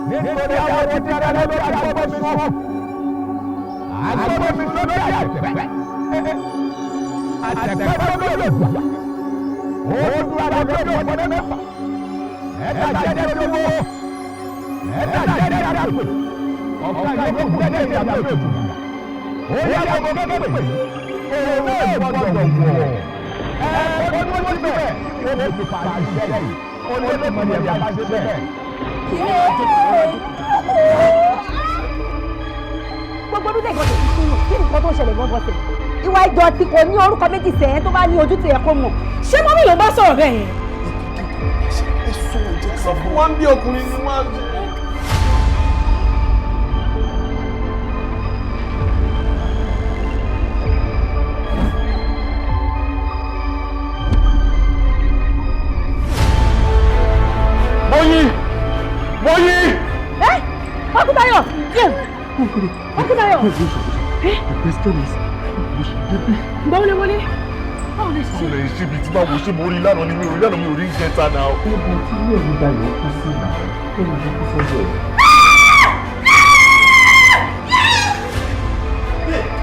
Nítorí àwọn tí a lè lórí àgbọ̀n mi sọ. Àgbọ̀n mi sọ lórí àtẹ̀pẹ́. Àtẹ̀pẹ́ tó lè gbà. Ó dúró àwọn tó lè wọlé mẹ́fà. Ẹ̀ka jẹ́jẹ́ tó wọ́. Ẹ̀ka jẹ́jẹ́ àpè. Ọ̀gá yóò kú jẹ́jẹ́ àpè òtún. Ó yá gbogbo pépè. Òun náà gbọ́dọ̀ wọ̀. Ẹ̀ẹ́dọ́gbọ́n tó ti bẹ̀. Ó ti parí iṣẹ́ yìí. Olódùmọ̀ ni ẹ̀ka ṣe bẹ́ẹ̀. Gbogbo bí lẹ́gbọ̀n tó ti fún un kí nǹkan tó ṣẹlẹ̀ gbọ́ngàn tẹ̀. Ìwà ìdọ̀tí kò ní orúkọ méjì sẹ́yìn tó bá ní ojú tó yẹ kó mọ̀. Ṣé mọ́mí ló bá sọ̀rọ̀ bẹ́ẹ̀ yẹn? Sọ fún wọn bí ọkùnrin ni wọ́n. Mọ́yì! Ẹ́ Ọkùnayọ̀! Ọkùnayọ̀! Báwo lè wọlé? Báwo lè ṣe? Ṣọlẹ̀ ìṣíbi tí máa wò ṣé mo rí lánàá ni mi ò rí lánàá mi ò rí ìjẹta náà. Níbo tí ilé ẹ̀mí Dayọ̀ kú sí náà? Kí ló ṣe kú sọ́jọ́ ẹ̀?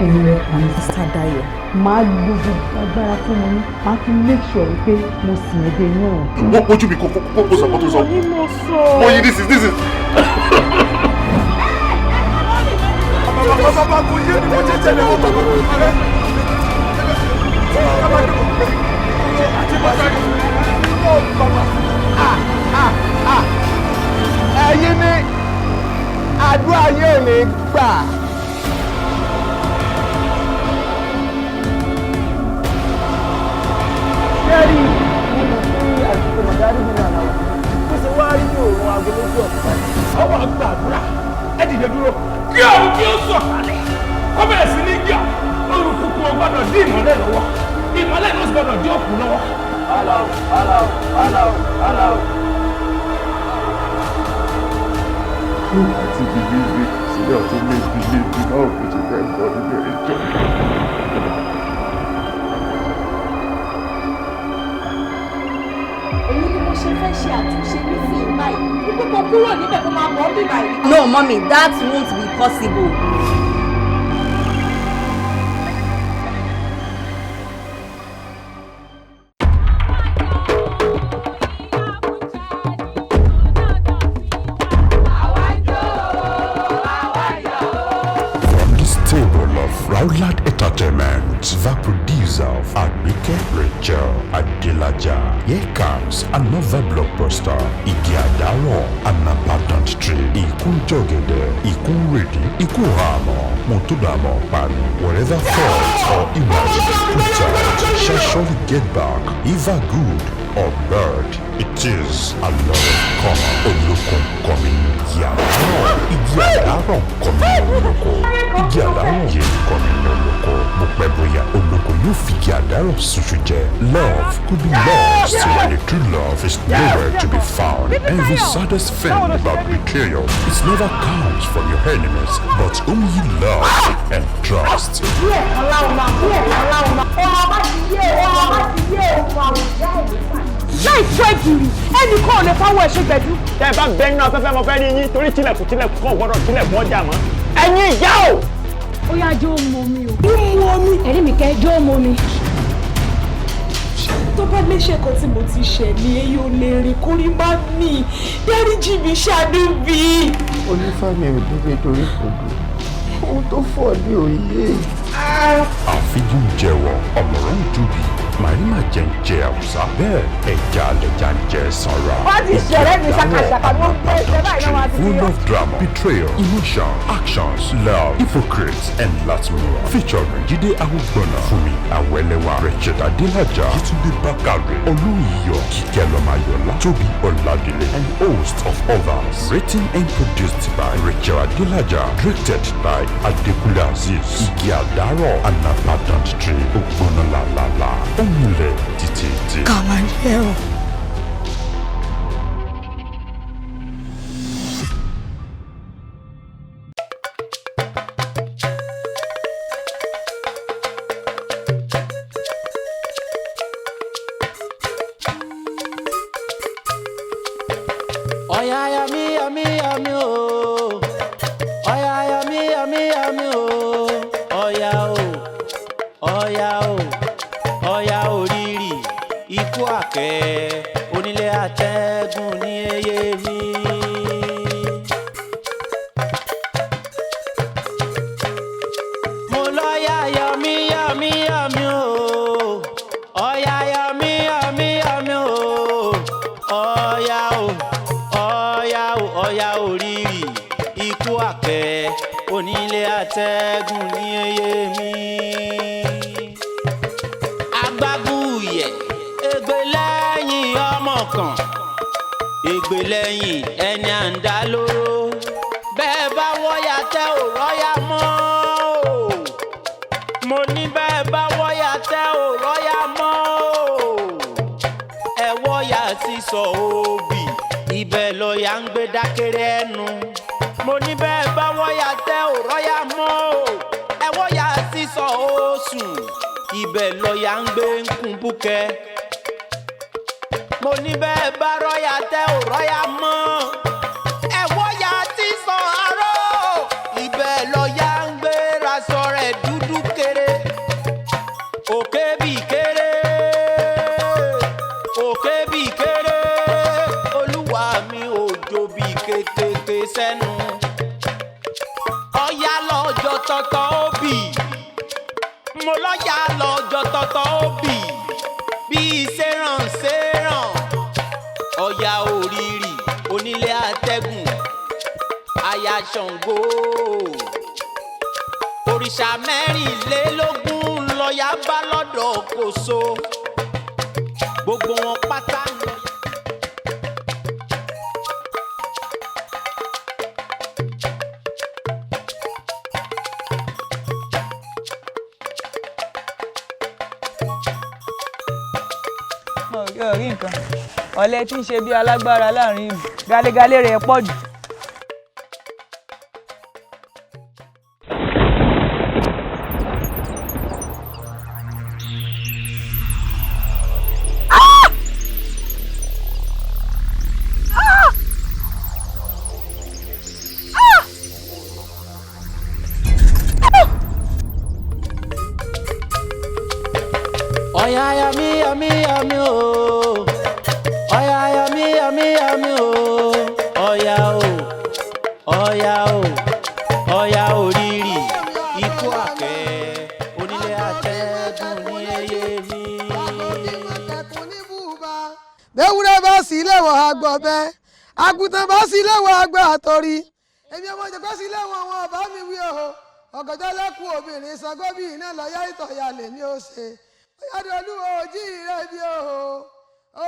Ẹ̀rẹ̀ àwọn Mr. Dayọ̀ máa lo gbogbo agbára fún mi ní máa fi make sure wípé mo sì ń dé inú ẹ̀. Wọ́n ojú mi kó sọ kó tó sọ. Mọ́yì this is. Bàbá kò yé ni mo jẹ́ tẹ̀lé wọn tọ́kọ̀ tó parẹ́. Ẹ̀yin ni àdúrà yóò lè gbà. Kẹ́rì mo mọ̀ sí àsìkò màdárí nínú àná wa. Bó ṣe wá rí ní òun aago lójú ọ̀sán. Ọwọ́ àgbà àdúrà ẹ dìde dúró kí ọ̀run kí ó sọ̀ kalẹ̀ kọ́ bẹ̀rẹ̀ sí ní yọ olùkùkù ọgbọ́dọ̀ dí ìmọ́lẹ̀ lọ́wọ́ ìmọ́lẹ̀ náà sì gbọ́dọ̀ dí òkú lọ́wọ́. Àti bìlíìbì sílẹ̀ ọ̀tún lé bìlíìbì náà kò ṣe fẹ́ bọ́ nínú ìjọ. Èyí ni mo ṣe fẹ́ ṣe àtúnṣe ní fíìmù báyìí. Wípé kò kúrò níbẹ̀ kó máa bọ̀ bí báyìí. No, mommy, that won't be possible. Proudlad Entertainment, the producer of Abike Rachel Adelaja. Here comes another blockbuster, Igi Adaro, An Abandoned Tree, Ikun Jogede, Ikun Ready, Ikun Hamo, Motodamo Pan. Whatever thoughts or images put out shall surely get back, either good or bad. It is a lot of common Olokun coming. Igi Adaro coming Oloko. Igi Adaro ye coming Oloko. Mopeboya Oloko you figi Adaro sushuje. Love could be lost when the true love is nowhere to be found. And the saddest thing about betrayal is never comes from your enemies, but whom you love and trust. Láì tó ìgìrì ẹnì kan ò lè fáwọ́ ẹ̀ṣẹ̀ gbẹ̀dú. Tẹ́ ẹ bá bẹ nínú afẹ́fẹ́ mo fẹ́ rí yín torí tilẹ̀kùn kan gbọ́dọ̀ tilẹ̀kùn ọjà mọ́. Ẹ̀yin ìyá o. Ó yá jó mọ mi o. Ó mú omi. Ẹ̀rí mi kẹ́ jó mọ mi. Tó bá léṣe kan tí mo ti ṣẹ̀ ní èyí ò lè rìn kórí má mì dáríjì mi ṣàánú bí. Onífàmì ò dúró torí kò dùn. Ohun tó fọ́ ní òye. Àfijù jẹ́wọ́ ọ̀mọ̀ràn jùbí. Màrímà jẹ́ ń jẹ àwùsá bẹ́ẹ̀ ẹja lẹja ń jẹ sanra. Wọ́n ti ṣẹ̀rẹ́ mi ṣàkàṣàkà ló ń pẹ́ ìṣẹ́ báyìí náà wá ti full of drama, betrayal, emotion, actions, love, hypocrites and lots more. Featuring Jídé Awógbọ̀nà, Fúnmi Awẹ́lẹ́wà, Rachel Adélájà, Yétúndé Bákàrè, Olúyiyọ̀, Kíkẹ́ Lọ́máyọ̀lá, Tóbi Ọládélé and host of others. Written and produced by Rachel Adélájà, directed by Adékúnlé Azeez. Igi Adaro, An Abandoned Tree, Ògbónà làlàlà. Omule títí. Kàmáyé o. Oya yami yami yami o. Oya yami yami yami o. Oya o. Oya o. Oya oriri. Ikú àkẹ́ onílé àtẹ́gùn ní eye mi. Mo lọ́ya yami yami yami o. Oya yami yami yami o. Oya o. Oya o. Oya oriri. Ikú àkẹ́ onílé àtẹ́gùn ní eye mi. Agbágúyẹ̀ ègbè lẹ́yìn ọmọ kan, ègbè lẹ́yìn ẹni à ń dá lóró. Bẹ́ẹ̀ bá wọ́yà tẹ́ ò rọ́yà mọ́ o. Mo ní bẹ́ẹ̀ bá wọ́yà tẹ́ ò rọ́yà mọ́ o. Ẹ wọ́yà sísọ òbí, ibẹ̀ lọ́yà ń gbé dákẹ́rẹ́ ẹnu. Mo ní bẹ́ẹ̀ bá wọ́yà tẹ́ ò rọ́yà mọ́ o. Ẹ wọ́yà sísọ oṣù, ibẹ̀ lọ́yà ń gbé ń kún búkẹ́. Mo ní bẹ́ẹ̀ bá rọ́yà tẹ́ ò rọ́yà mọ́. Ẹ wọ́yà tí sọ aró, ibẹ̀ lọ́yà ń gbé raṣọ rẹ̀ dúdú kéré. Òkè bí kéré, òkè bí kéré. Olúwa mi òjò bí kékeré sẹ́nu. Ọ̀yà lọ́jọ́ tọ́tọ́ òbí. Mo lọ́yà lọ́jọ́ tọ́tọ́ òbí. Bí sẹ́ràn sẹ́ràn. Ọ̀yà orírì onílé àtẹ́gùn. Aya Ṣàngó. Òrìṣà mẹ́rìnlélógún lọ́yà bá lọ́dọ̀ Kòso. Gbogbo wọn pátá ń lọ. Rí nǹkan ọ̀lẹ tí ń ṣe bí alágbára láàrin ìlú gálégalé rẹ̀ pọ̀ jù. Oya yami yami yami o. Oya yami yami yami o. Oya o. Oya o. Oya orírì. Ikú àkẹ́ onílé àtẹ́gùn ní eye mi. Bẹ́wúrẹ́ bá sí ilé wọ̀ àgbọ̀ bẹ́ẹ̀, àgùntàn bá sí ilé wọ̀ àgbà àtọ̀rí. Èmi ọmọ ìjọba sí ilé wọn àwọn ọ̀bá mi wí o. Ọ̀gọ̀jọ́ lẹ́kùn obìnrin Ṣàngó bí iná lọ́yà ìtọ̀yà lè ní ó ṣe. Oyádolú òjì rẹ̀ bí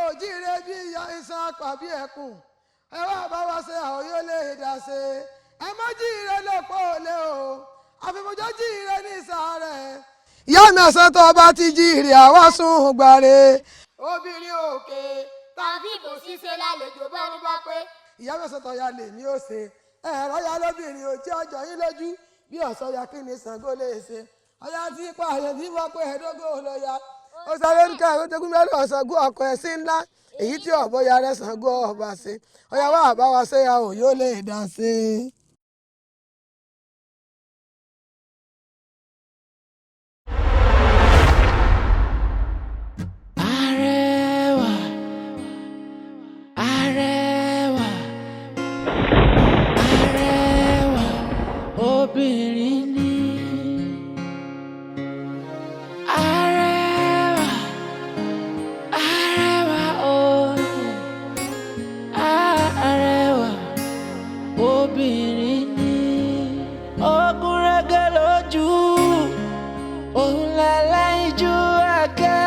òjì rẹ̀ bí iṣan apà bí ẹkùn. Ẹ wá bá wa ṣe àwọn yóò lè dà ṣe. Ẹ mọ́ jí rẹ̀ lọ́pọ̀ òlé o. Àfimọ́jọ́ jí rẹ̀ ní ìsàrẹ̀. Ìyá mi ọ̀sán tó bá ti jí rẹ̀ àwa sùn gbàre. Obìnrin òkè tàbí kò ṣiṣẹ́ lálejò bá ní bá pé. Ìyá mi ọ̀sán tó ya lè ní ó ṣe. Ẹ̀rọ ya lóbìnrin òjì ọjọ́ yín lójú bí ọ̀sán ya kí ni Ṣàngó lè ṣe. Ọya tí ipa àyẹ̀ tí wọ́n pé ẹ̀ẹ́dógún lọ́ya. Ó sáré ní káyọ̀ tó gún mẹ́rin Ṣàngó ọkọ̀ ẹ̀ sí ńlá. Èyí tí ọ̀bọ ya rẹ̀ Ṣàngó ọba ṣe. Ọya wá àbá wa ṣe ya ò yóò lè dá ṣe. Arẹwà, arẹwà, arẹwà, obìnrin ni. Arẹwà, arẹwà, arẹwà, obìnrin ni. Ogun rẹ̀gẹ̀ lójú, òun lẹ́lẹ́yinjú ẹ̀kẹ́.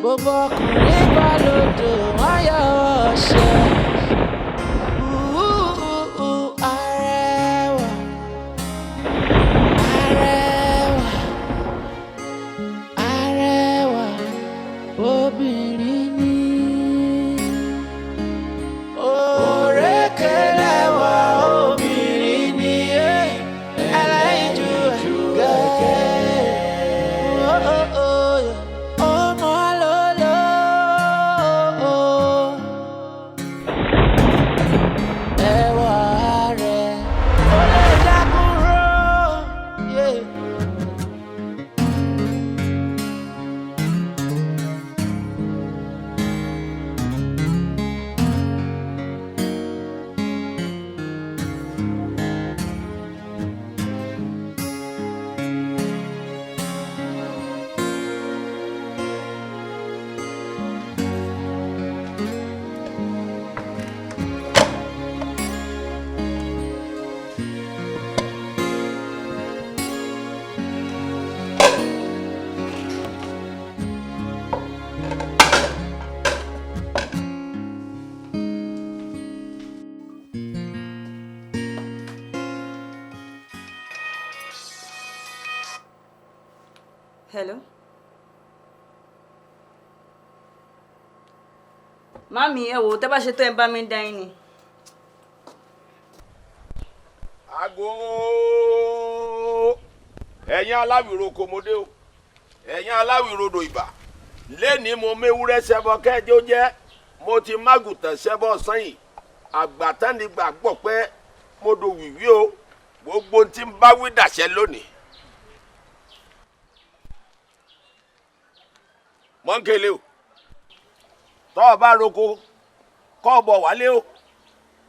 Gbogbo ọkùnrin bá lòdò wọ́n yọ ọṣẹ. Arẹwà, arẹwà, arẹwà, obìnrin ni. Òrékelẹ́wà obìnrin ni ẹlẹ́yinjú ẹ̀kẹ́. Hello. Mami, ẹ wò tẹ́ bá ṣe tó ẹ bá mi dá yín ni. Ago. Ẹ̀yin aláwìrò komode o. Ẹ̀yin aláwìrò do ìbà. Lẹ́ni mo mewúrẹ́ ṣẹbọ kẹ́jọ jẹ́. Mo ti mágùtàn ṣẹbọ sẹ́yìn. Àgbàtàn ni gbàgbọ́ pé mo do wìwí o. Gbogbo tí ń bá wí dàṣẹ lónìí. Mọ́ńkèlé o. Tọ́ bá roko kọ́ bọ̀ wálé o.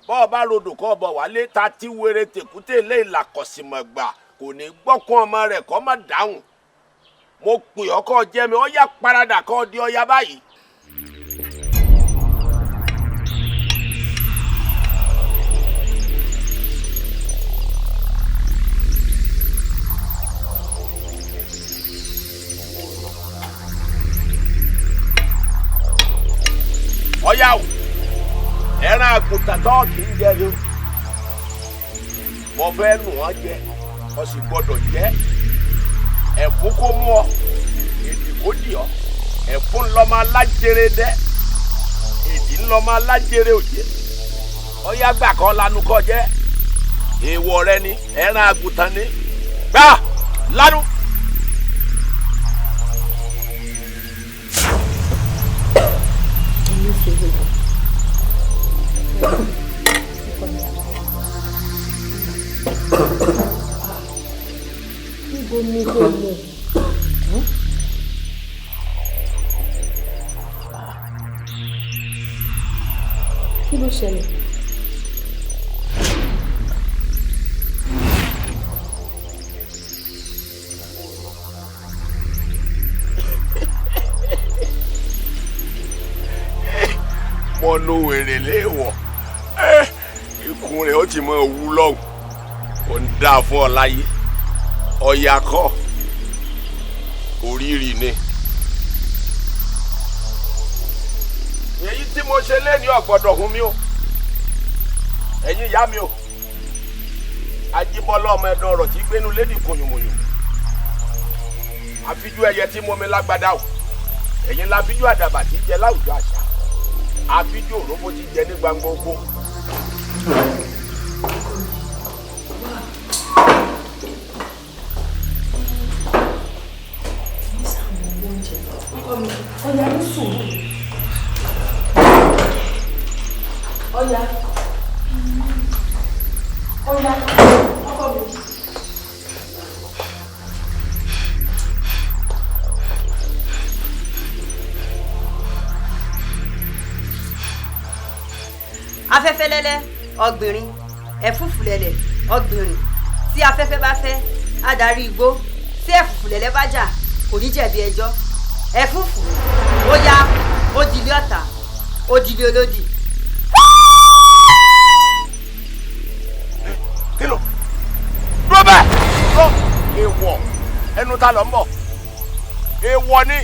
Bọ́ bá rodò kọ́ bọ̀ wálé ta tí wéré tèkúté lé ìlàkọ̀sìmọ̀ gbà kò ní gbọ́kún ọmọ rẹ̀ kọ́ má dáhùn. Mo pè ọ́ kọ́ jẹ́ mi, ó yá paradà kọ́ di ọya báyìí. Ọya o, ẹran àgùntàn tó kì í jẹ ni o. Mo fẹ́ nù wọ́n jẹ, o sì gbọ́dọ̀ jẹ. Ẹ̀fún kó mú ọ, èdè kó dì ọ. Ẹ̀fún ńlọmọ alájèrè dẹ, èdè ńlọmọ alájèrè òjè. Ọya gbà kọ́ lanu kọ́ jẹ́. Èèwọ̀ rẹ ni, ẹran àgùntàn ni. Gbà lanu. Níbo ni kò lọ? Kí ló ṣẹlẹ̀? Mo lo wèrè léèwọ̀. Ikùn rẹ̀ ó ti máa wú lọ́hùn. Ó ń dá fún ọ láyé. Ọ̀yà kọ́. Orírì ni. Èyí tí mo ṣe lẹ́ni ọ̀gbọ́dọ̀ hun mi o. Ẹ̀yin ìyá mi o. Ajíbọ́lá ọmọ ẹ̀dọ̀ ọ̀rọ̀ tí gbénu lédi kòyùmòyùn. Àfijú ẹyẹ tí mo mi lágbádá o. Ẹ̀yin láfijú àdàbà tí jẹ láwùjọ àṣà. Àfijú òróbó ti jẹ ní gbangba oko. Ọya ní sùúrù. Ọya. Ọya. Ọkọ mi. Afẹ́fẹ́ lẹ́lẹ́ ọ̀gbìnrin, ẹ̀fúùfù lẹ̀lẹ̀ ọ̀gbìnrin. Tí afẹ́fẹ́ bá fẹ́, adarí igbó. Tí ẹ̀fúùfù lẹ̀lẹ̀ bá jà, kò ní jẹ̀bi ẹjọ́. Ẹ̀fúùfù ó yá, ó dilé ọ̀tá, ó dilé olódì. Kí ló? Dúró bẹ́ẹ̀! Dúró! Èèwọ̀ ẹnu ta lọ ń bọ̀. Èèwọ̀ ni.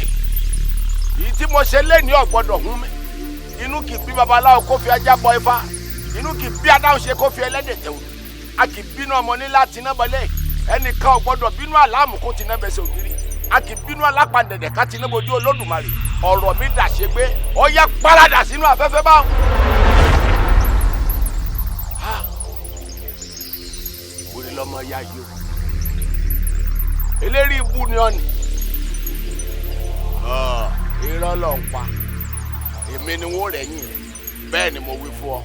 Èyí tí mo ṣe lẹ́ni ọ̀gbọ́dọ̀ hún mi. Inú kì í bí babaláwo kó fi ajá bọ ifá. Inú kì í bí adáhùn ṣe kó fi ẹlẹ́dẹ̀ tẹ̀wò. A kì í bínú ọmọ ní láti iná bọ́lẹ̀. Ẹnìkan ò gbọ́dọ̀ bínú àlámù kó ti ná bẹ̀sẹ̀ ògiri. A kì í bínú alápàdẹ̀dẹ̀ ká ti ná bojú Olódùmarè. Ọ̀rọ̀ mi dà ṣe gbé. Ó yá paradà sínú afẹ́fẹ́ báwọn. Orí lọ́mọ ya yìí o. Eléri ibú ni ọ̀nì. Irọ́ ló ń pa. Èmi ni wọ́n rẹ̀ yìn rẹ̀. Bẹ́ẹ̀ ni mo wí fún ọ.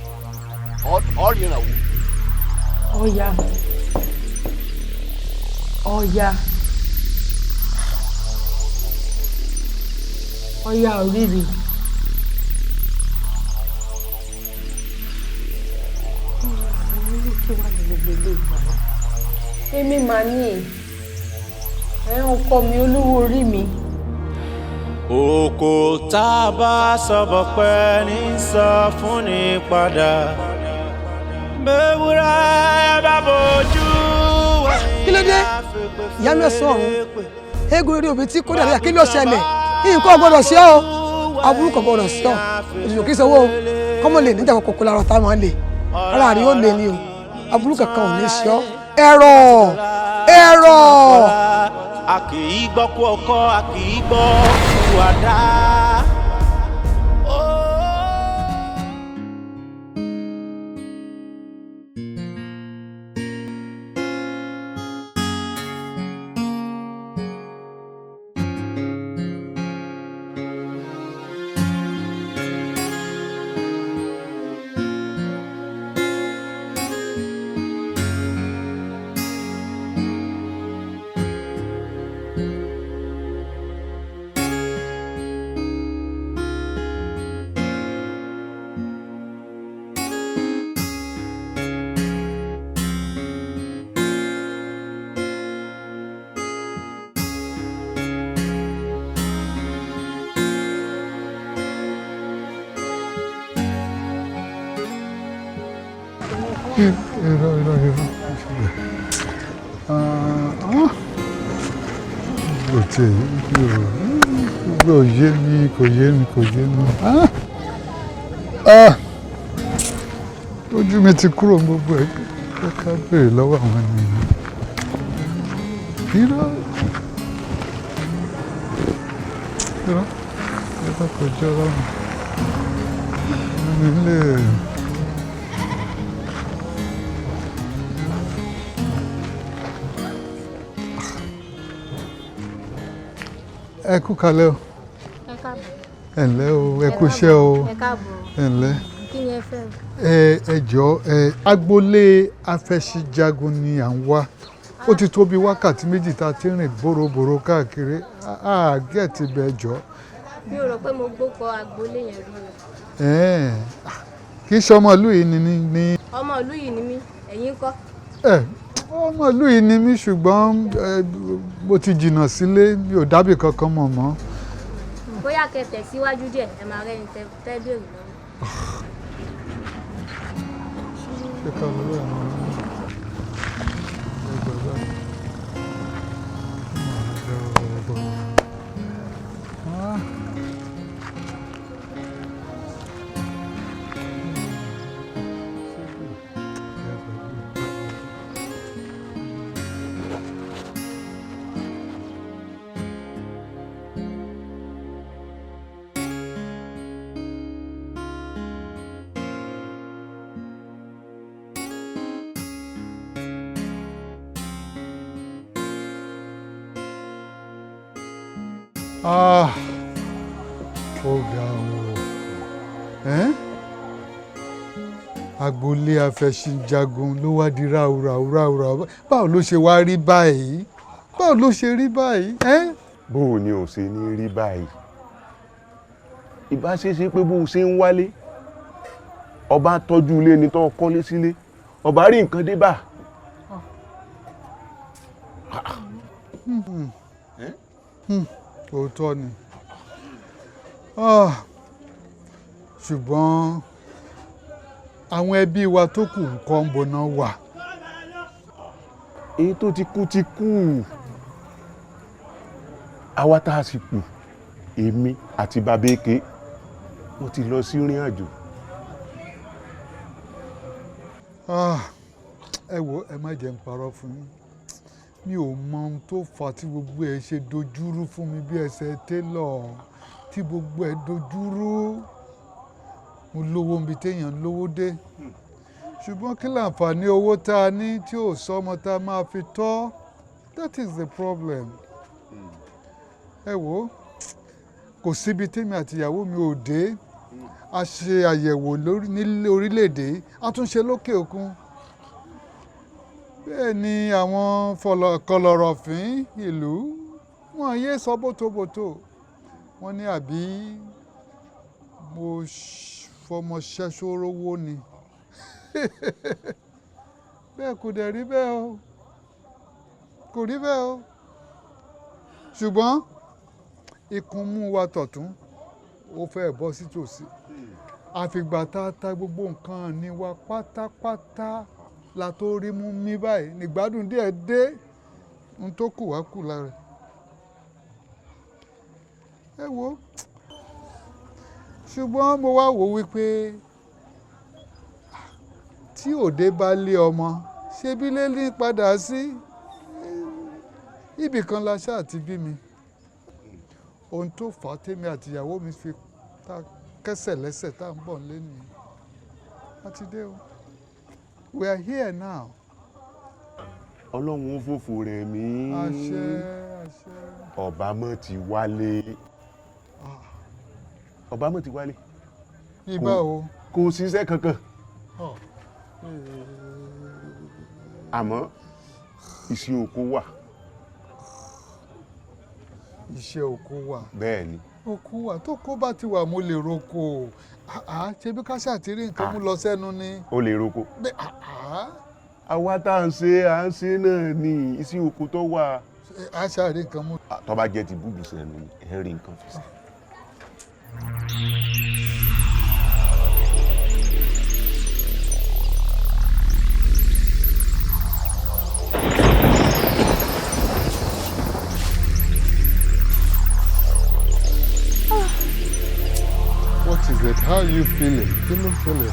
Ọ ríran wò. Ọya. Ọya. Ọya òrìrì. Kí wà ní gbogbo ilé ìgbà wa? Èmi mà ní ẹ̀ ń kọ́ mi olówó orí mi. Oko tá a bá sọ̀bọ̀ pẹ́ ní sọ fún ni padà. Bẹ́wúrẹ́ bá bójú wẹ̀yìn. Kí ló dé? Ìyá mi ọ̀sán ọ̀run. Eégún orí òbí tí kò dàbí kí ló ṣẹlẹ̀? Nǹkan gbọ́dọ̀ ṣe ọ́. Aburú kan gbọ́dọ̀ ṣe ọ́. Òṣìṣẹ́ kí sanwó kọ́mọ lè níjà kókó lára ọ̀tá máa lè. Ara rí ó lè ní o. Aburú kankan ò ní ṣe ọ́. Ẹ̀rọ. a kì í gbọ́ kú ọkọ a kì í gbọ́ kú àdá. Kò yé mi. Ojú mi ti kúrò gbogbo ẹ̀ ká béèrè lọ́wọ́ àwọn ènìyàn. Irọ́ ẹ bá kọjá ọlọ́run. Mi lè. Ẹ kú kalẹ̀ o. Ẹ káàbọ̀. Ẹ ǹlẹ́ o, ẹ kú iṣẹ́ o. Ẹ káàbọ̀. Ẹ ǹlẹ́. Kí ni ẹ fẹ́? Ẹ jọ̀ọ́ agboolé afẹ̀síjagun ni à ń wá. Ó ti tó bí wákàtí méjì tá a ti rìn bòròbòrò káàkiri. Gẹ̀ẹ́tì bẹ́ẹ̀ jọ. Mi ò rò pé mo gbókọ agboolé yẹn rí o. Kì í ṣe ọmọ ìlú yìí ni. Ọmọ ìlú yìí ni mí, ẹ̀yin ńkọ́? Ọmọ ìlú yìí ni mí ṣùgbọ́n mo ti jìnnà sílé mi ò dábì kankan mọ̀ mọ́. Bóyá kẹ́ tẹ̀síwájú díẹ̀ ẹ máa rẹ́ni tẹ́ béèrè lọ́wọ́. Ṣé ká lọ rẹ̀ mọ́ ó ga o. Agboolé afẹ̀síjagun ló wá di ráúráú. Báwo ló ṣe wá rí báyìí? Báwo ló ṣe rí báyìí? Bóò ni ò ṣe ní rí báyìí? Ìbá ṣe ṣe pé bó ṣe ń wálé ọba tọ́jú ilé ni tó kọ́lé sílé ọba rí nǹkan dé bá. Òótọ́ ni ṣùgbọ́n àwọn ẹbí wa tó kù nǹkan ń bọ̀nà wà. Èyí tó ti kú ti kú. Àwa tá a sì kù èmi àti bàbá èké mo ti lọ sí ìrìn àjò. Ẹ wo ẹ má jẹ́ n parọ́ fún yín. Mi ò mọ ohun tó fà tí gbogbo ẹ ṣe dojúrú fún mi bí ẹsẹ̀ télọ̀ tí gbogbo ẹ dojúrú. Mo lówó níbi téèyàn lówó dé ṣùgbọ́n kí láǹfààní owó tá a ní tí ò sọ́mọ tá a máa fi tọ́. That is the problem. Ẹ wo kò síbi tèmi àti ìyàwó mi ò dé. A ṣe àyẹ̀wò ní orílẹ̀-èdè a tún ṣe lókè òkun. Bẹ́ẹ̀ ni àwọn kọlọ̀rọ̀fín ìlú wọn yé sọ bótobòto. Wọ́n ní àbí mo fọmọ ṣẹ́ṣórówó ni. Bẹ́ẹ̀ kò dẹ̀ rí bẹ́ẹ̀ o. Kò rí bẹ́ẹ̀ o. Ṣùgbọ́n ikùn mú wa tọ̀tún ó fẹ́ bọ́ sí tòsí. Àfìgbà tá a ta gbogbo nǹkan ní wa pátápátá la tó rí mú mi báyìí nígbádùn díẹ̀ dé ohun tó kù wá kù lára. Ẹ wo ṣùgbọ́n mo wá wò wípé tí òde bá lé ọmọ ṣebí lé ní padà sí. ibì kan la ṣáà ti bí mi ohun tó fà á tèmi àti ìyàwó mi fi ta kẹ́sẹ̀ lẹ́sẹ̀ tá à ń bọ̀ lé nìyẹn a ti dé o we are here now. ọlọ́run ó fòfò rẹ̀ mí. àṣẹ àṣẹ. ọ̀bámọ̀ ti wálé. ọ̀bámọ̀ ti wálé. ibà o. kò ṣiṣẹ́ kankan. àmọ́ iṣẹ́ oko wà. iṣẹ́ oko wà. bẹ́ẹ̀ ni. oko wà tó kó bá ti wà mo lè roko ṣe bí ká ṣàtìrí nǹkan mú lọ sẹ́nu ni. o lè roko. àwa tá à ń ṣe náà ni iṣẹ́ oko tó wà. a ṣàrí nǹkan mú. tó bá jẹ́ ti búbù sẹ́nu ni ẹ̀ ń rí nǹkan fi sí. What is it? How are you feeling? Kí ló ṣẹlẹ̀?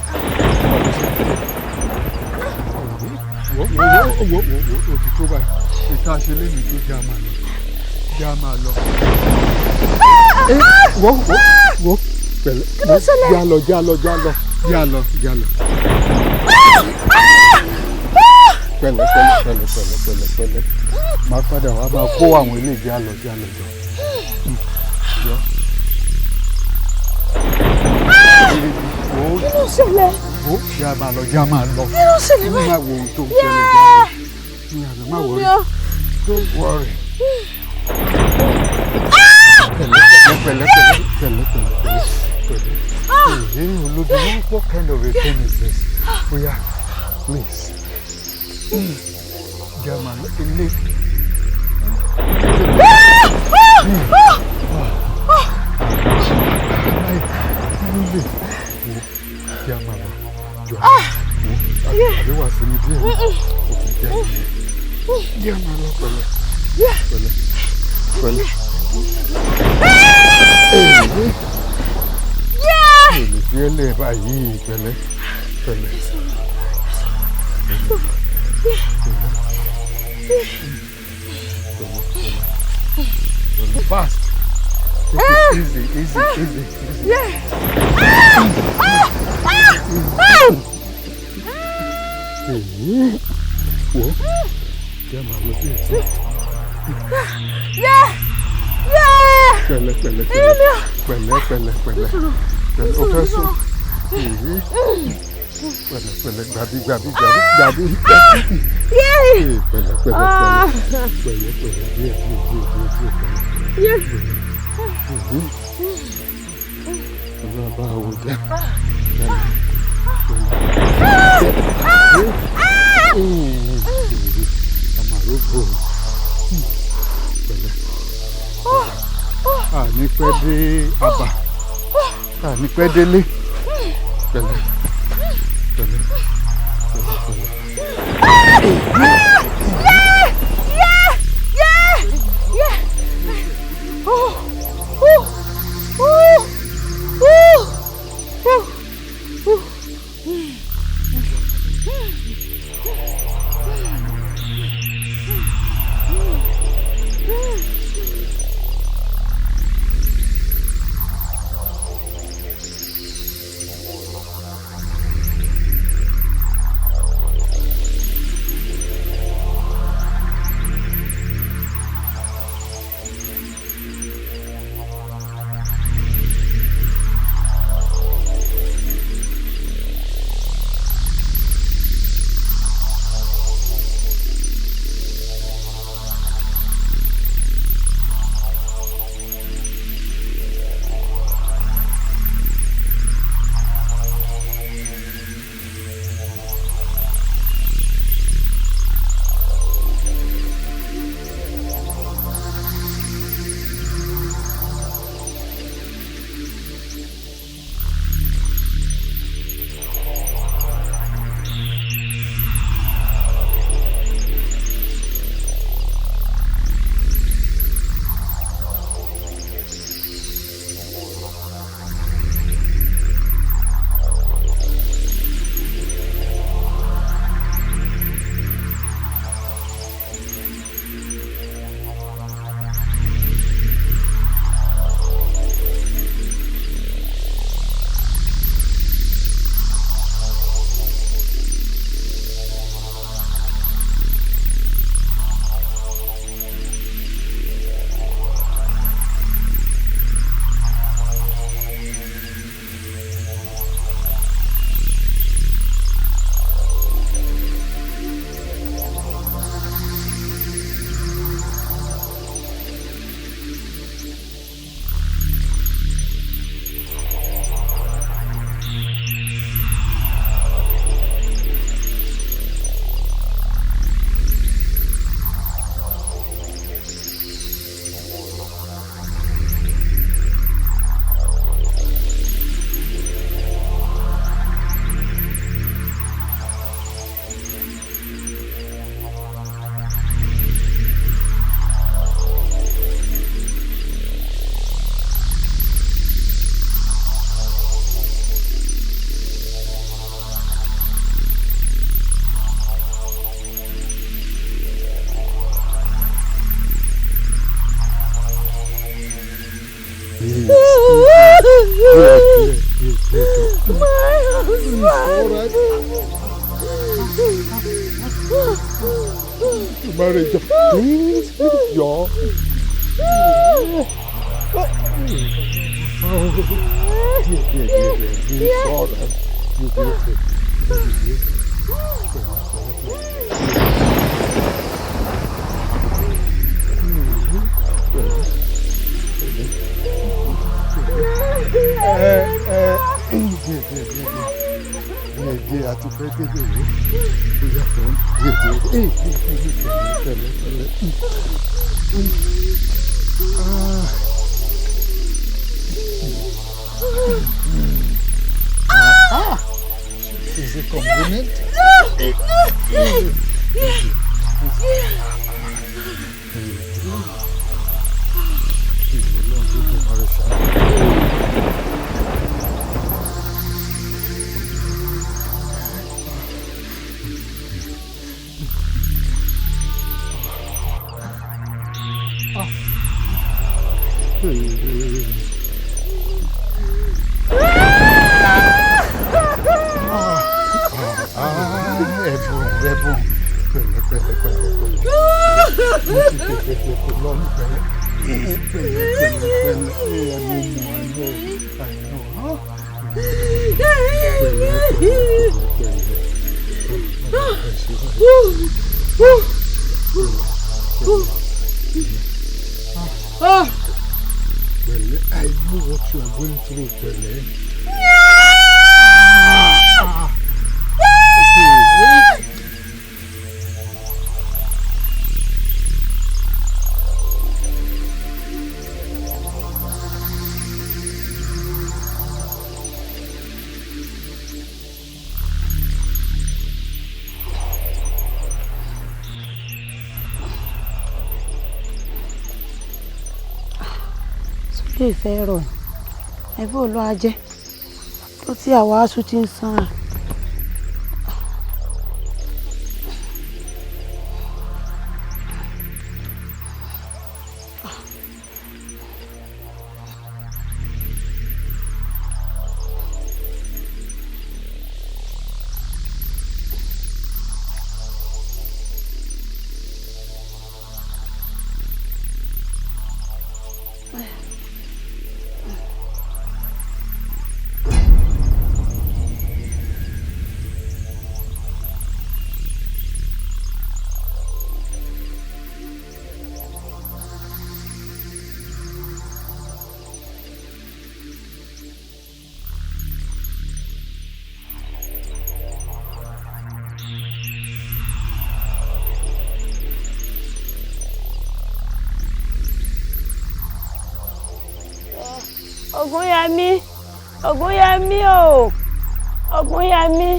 Wo òtítọ́ báyìí. Ìta ṣe lé mi tó já máa lọ. Wo pẹ̀lẹ́. Kí ló ṣẹlẹ̀? Já lọ. Pẹ̀lẹ́. Máa padà wá máa kó àwọn ilé já lọ jọ. Kí ló ṣẹlẹ̀? Já máa lọ. Kí ló ṣẹlẹ̀ báyìí? Má wo ohun tó ń ṣẹlẹ̀ jáde. Má worry. Don't worry. Pẹ̀lẹ́. Èyí olóbi, what kind of a thing is this? Oya, please. Já máa lọ ilé. Já máa lọ. Jọ. Àbí wà sí ní díẹ̀. Já máa lọ pẹ̀lẹ́. Olùfíẹ́lẹ̀ báyìí pẹ̀lẹ́. Fast. Take it easy. Wo? Jẹ́ máa lọ sí ẹ̀sìn. Pẹ̀lẹ́. O fẹ́ sùn. Pẹ̀lẹ́ gbàbí. Díẹ̀. Ọlọ́run bá wo jẹ́. Àmàrógbò. Pẹ̀lẹ́. Àní pẹ́ dé àbà. Àní pẹ́ délé. Pẹ̀lẹ́. all right. Marriage, please, y'all. It's all right. You do it. Díẹ̀ àti fẹ́ dédé rẹ̀ ó yàtọ̀ díẹ̀. Is it convenient? I know what you are going through, Pele. Ìfẹ́ rọ̀ ẹ̀bí ò lọ ajẹ́ tó tí àwa aṣọ ti ń sanra. Ògúnyẹmí o, Ògúnyẹmí,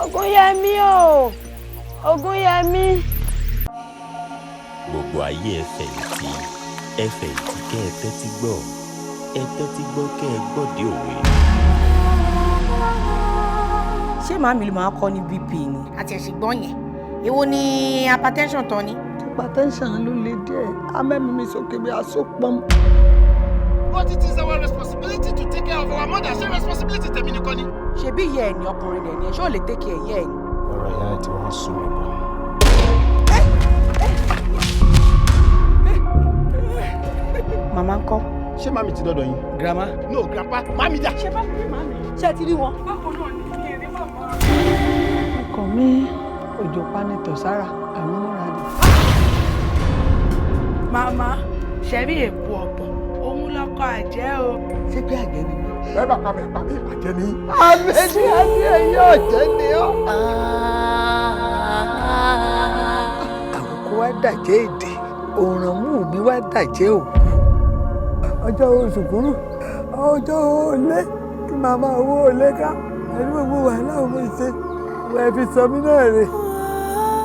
Ògúnyẹmí o, Ògúnyẹmí. Gbogbo ayé ẹ̀fẹ̀yìntì kẹ́ ẹ tẹ́tí gbọ́, ẹ tẹ́tí gbọ́ kẹ́ ẹ gbọ́dé òwe. Ṣé màmí ló máa kọ́ ní BP ni? Àti ẹ̀sìn gbọ́n yẹn, èwo ni hypertension tán ni? Hypertension ló le díẹ̀, amẹ́mi mi sókè bí aṣọ pọ́n. But it is our responsibility to take care of our mother. Ṣé responsibility tèmi nìkan ni? Ṣebí ìyá ẹ̀ ní ọkùnrin rẹ̀ ni ẹ̀ ṣé ò lè take care ìyá ẹ̀ ni? Ọ̀rọ̀ ìyá ẹ̀ tí wọ́n sún mi bọ̀. Màmá ń kọ́. Ṣé màmí ti dọ́dọ̀ yín? Grandma? No, grandpa. Màmí dà. Ṣé bá mi màmí? Ṣé ẹ ti rí wọn? Báwo náà ni kí n rí màmá? Ọkàn mi òjò panitọ̀ sára àmúmọ́ra ni. Màmá, ṣẹ́rí èpo ọ̀bọ̀, òun lọ́kọ àjẹ́ o. Ṣé pé àjẹ́ ni mí? Bẹ́ẹ̀ bá pa mi àjẹ́ ni. Àbẹ́ni àjẹ́ yóò jẹ́ ni ọ́. Àkókò wa dàjẹ́ èdè, òrànmú mi wá dàjẹ́ òkú. Ọjọ́ oṣù kúrú, ọjọ́ olé kí màmá owó olé ká. Ẹni gbogbo wàhálà òun ṣe, wọ́n fi sọ mí náà rè.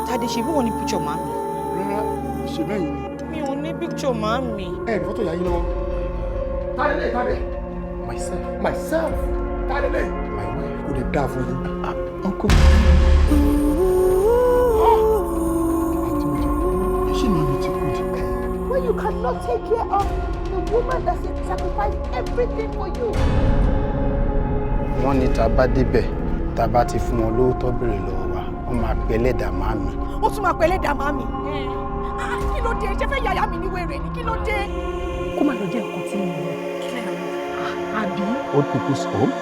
Tade, ṣe bí wọ́n ní picture màmí? Rárá, ṣe bẹ́ẹ̀ yìí ni. Mi ò ní picture màmí. Ẹ ní fọ́tò ìyá yín lọ́wọ́. Tade, Tade. Myself. Tade. My wife. Kò lè dáa fún yín. Uncle. Ṣé màmí ti kú di? Well, you can not take care of the woman that sacrificed everything for you. Wọ́n ní tá bá débẹ̀, tá bá ti fún wọn lówó tó béèrè lọ́wọ́ wa, wọ́n máa pe ẹlẹ́dàá màmí. Ó tún máa pe ẹlẹ́dàá màmí. Kí ló dé? Ṣé fẹ́ yàyà mi ní wèrè ni? Kí ló dé? Kó má lọ jẹ́ nǹkan tí mo mọ̀. Àbí? Old people's home.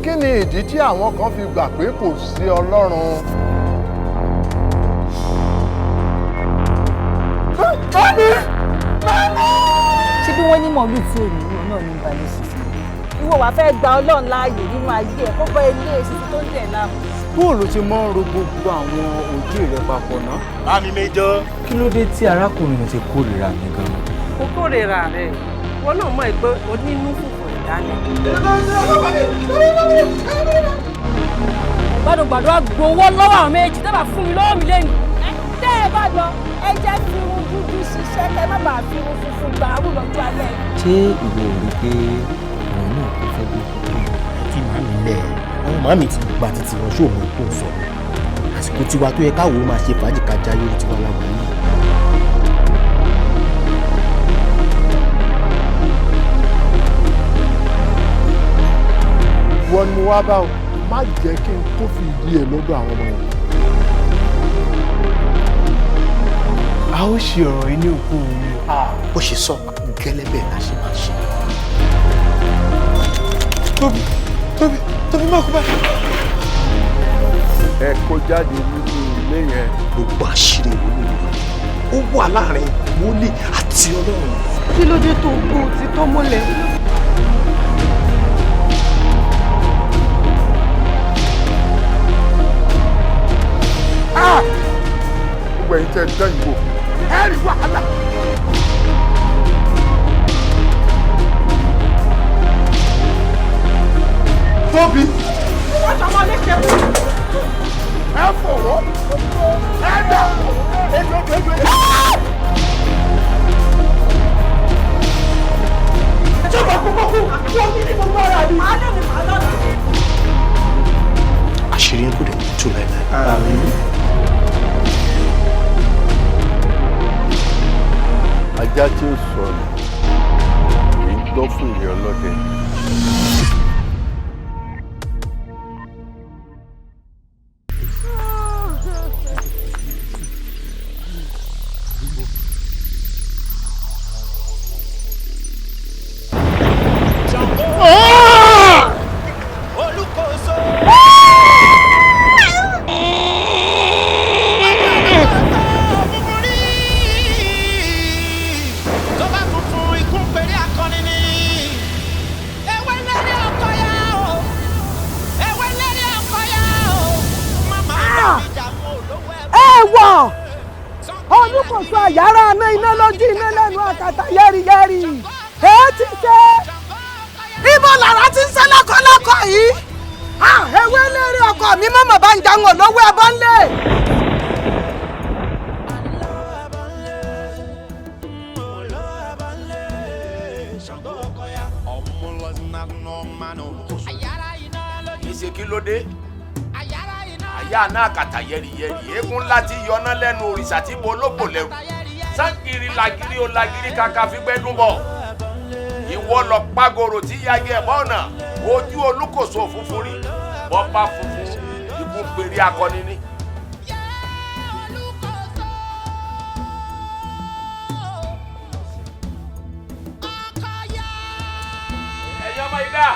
Kí ni ìdí tí àwọn kan fi gbà pé kò sí Ọlọ́run? Ṣé bí wọ́n ní mọ̀lú tí ò ní ìwọ náà ní balẹ̀ sísè? Ìwọ wàá fẹ́ gba Ọlọ́run láàyè nínú ayé ẹ̀ kó bọ́ ilé èsì tó ń tẹ̀ láàmú. Bóòlù ti mọ́ ń ro gbogbo àwọn ojú rẹ̀ papọ̀ náà. Bámi méjọ. Kí ló dé tí arákùnrin ti kórìíra mi gan-an? Ó kórìíra rẹ̀. Wọ́n náà mọ̀ pé onínú fùfù ìdání. Gbàdúgbàdú àgbowó lọ́wọ́ àwọn méjì tẹ́ bá fún mi lọ́wọ́ mi lẹ́nu. Tẹ́ ẹ bá lọ, ẹ jẹ́ kí irun dúdú ṣiṣẹ́ kẹ́ má bàa fi irun funfun gbà á lọ́jọ́ alẹ́. Ṣé ìwọ ò rí pé àwọn náà kò fẹ́ gbé kókó àti màmí lẹ̀? Àwọn màmí ti gba títí wọn ṣó mọ tó ń sọ. Àsìkò tiwa tó yẹ káwọ́ máa ṣe fàájì kájà lórí tiwa láwọn yìí. Wọ́n ni wá bá o, má jẹ́ kí n tó fi ìdí ẹ̀ lọ́dọ̀ àwọn ọmọ yẹn. A ó ṣe ọ̀rọ̀ yìí ní òkú òun. Bó ṣe sọ gẹ́lẹ́ bẹ́ẹ̀ la ṣe máa ṣe. Tóbi má kú bá. Ẹ kó jáde nínú ilé yẹn. Gbogbo àṣírí ìwúlò mi ó wà láàrin wòlíì àti Ọlọ́run. Kí ló dé tó gbó tí tó mọ́lẹ̀? Gbogbo ẹ̀yin tẹ́ dán ìwò, ẹ rí wàhálà. Tóbi. Wọ́n sọmọ léṣe fún mi. Ẹ fòrò, ẹ dà, Ìjọba kúkúkú, wọ́n ní gbogbo ara mi. Màá lè ní màá lọ́nà. Àṣírí ń kò dé tú láìláì. Ajá tí ó sọnù kì í gbọ́ fún ìyẹn ọlọ́dẹ. Olùkóso àyàrá aná iná lójú iná lẹ́nu àkàtà yẹ́rìyẹ́rì. Èé ti ṣe. Ibo làrá ti ń ṣe lọ́kọ̀lọ́kọ̀ yìí. Ewé lérí ọkọ mi mọ̀mọ́ bá ń jàǹgò lówó ẹbọ ńlẹ̀. Ìṣe kí ló dé? Àyà náà kàtà yẹ́rìyẹ́rì, eégún ńlá tí yọná lẹ́nu òrìṣà tí mo lógbò lẹ́rù. Sánkiri làgiri o làgiri kàkà fi gbẹ́dún bọ̀. Ìwọ lọ pàgòrò tí yagi ẹ̀ bọ́ọ̀nà, ojú olúkòso funfun rí. Bọ́ bá funfun, ikú péré akọni ní. Ẹ̀yin ọmọ yìí dà.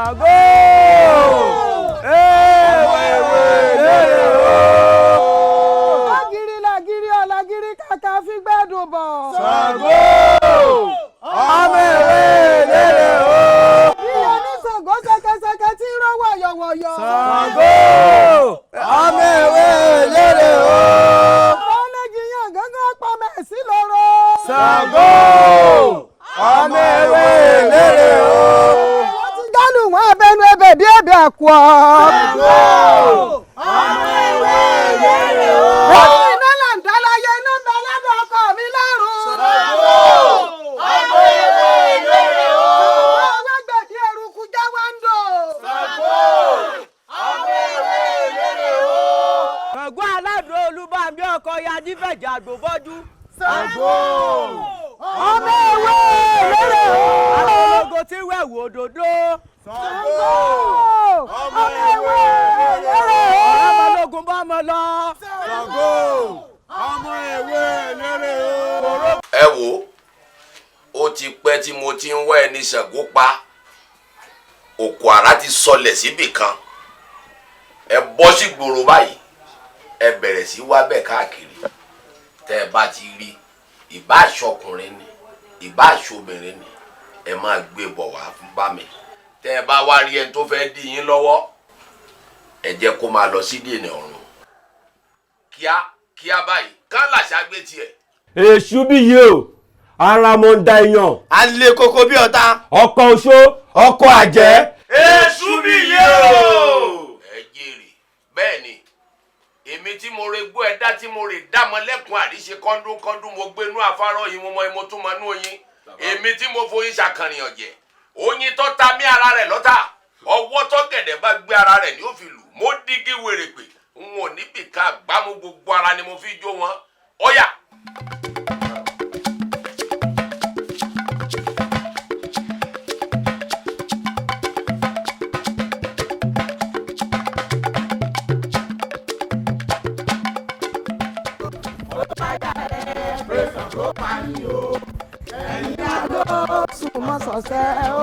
Àgó! Lérè o! Lágiri làgiri ọ̀làgiri kàkà fi gbẹ́dùn bọ̀. Ṣàngó! Ọmọ èwe lérè o! Ìyá ní Ṣàngó ṣẹkẹṣẹkẹ tí ń rọ́ wọ̀yọ̀wọ̀yọ̀. Ṣàngó! Ọmọ èwe lérè o! Ọlẹ́jì yàn gángan pa mẹ́sì lọ́rọ̀. Ṣàngó! Ọmọ èwe lérè o! Gálù wọn abẹnú ẹbẹ bí ẹbẹ àkùọ. Ṣàngó! Ọmọ èwe lérè o! Iná là ń dá láyé iná ń bẹ lọ́dọ̀ ọkọ mi lọ́rùn. Ṣàngó! Ọmọ èwe lérè o! Ọwọ́ gbẹ̀dí eruku já wá ọkọ ya dífẹ̀jà àgbò bọ́jú. Ṣàngó. ọmọ ewé lérè o. agogo tí wẹ̀wù òdòdó. Ṣàngó. ọmọ ewé lérè o. ọmọlógún bá ọmọ lọ. Ṣàngó. ọmọ ewé lérè o. ẹ wo ó ti pẹ́ tí mo ti ń wá ẹni Ṣàngó pa òkú àrá ti sọlẹ̀ síbì kan ẹ bọ́ sí gbòòrò báyìí ẹ bẹ̀rẹ̀ sí wá bẹ́ẹ̀ káàkiri tẹ́ ẹ bá ti rí ìbá aṣọkùnrin ni ìbá aṣọbìnrin ni ẹ máa gbé bọ̀ wá fún bá mi tẹ́ ẹ bá wá rí ẹni tó fẹ́ dí yín lọ́wọ́ ẹ jẹ́ kó máa lọ sí dènà ọ̀run kíá báyìí ká làṣà gbé tiẹ̀. èṣù bí yìí o ara mo ń da iyàn. alẹ́ kókó bí ọ̀tá. ọkọ oṣó ọkọ àjẹ́. èṣù bí yìí o. ẹ jèrè bẹ́ẹ̀ ni èmi tí mo re gbọ́ ẹ̀dá tí mo rè dámọ́ lẹ́kùn àríṣe kọ́ńdúnkọ́ńdún mo gbé inú àfárọ̀ yìí mo mọ mo tún mọ inú oyin èmi tí mo foyín ṣàkànrìn ọ̀jẹ̀ oyin tó ta mí ara rẹ̀ lọ́tà ọwọ́ tó gẹ̀dẹ̀ bá gbé ara rẹ̀ ni ó fi lù mo dígí wèrè pé n ò níbì ká gbámú gbogbo ara ni mo fi jó wọn ọ̀yà. Sọ̀sẹ̀ o,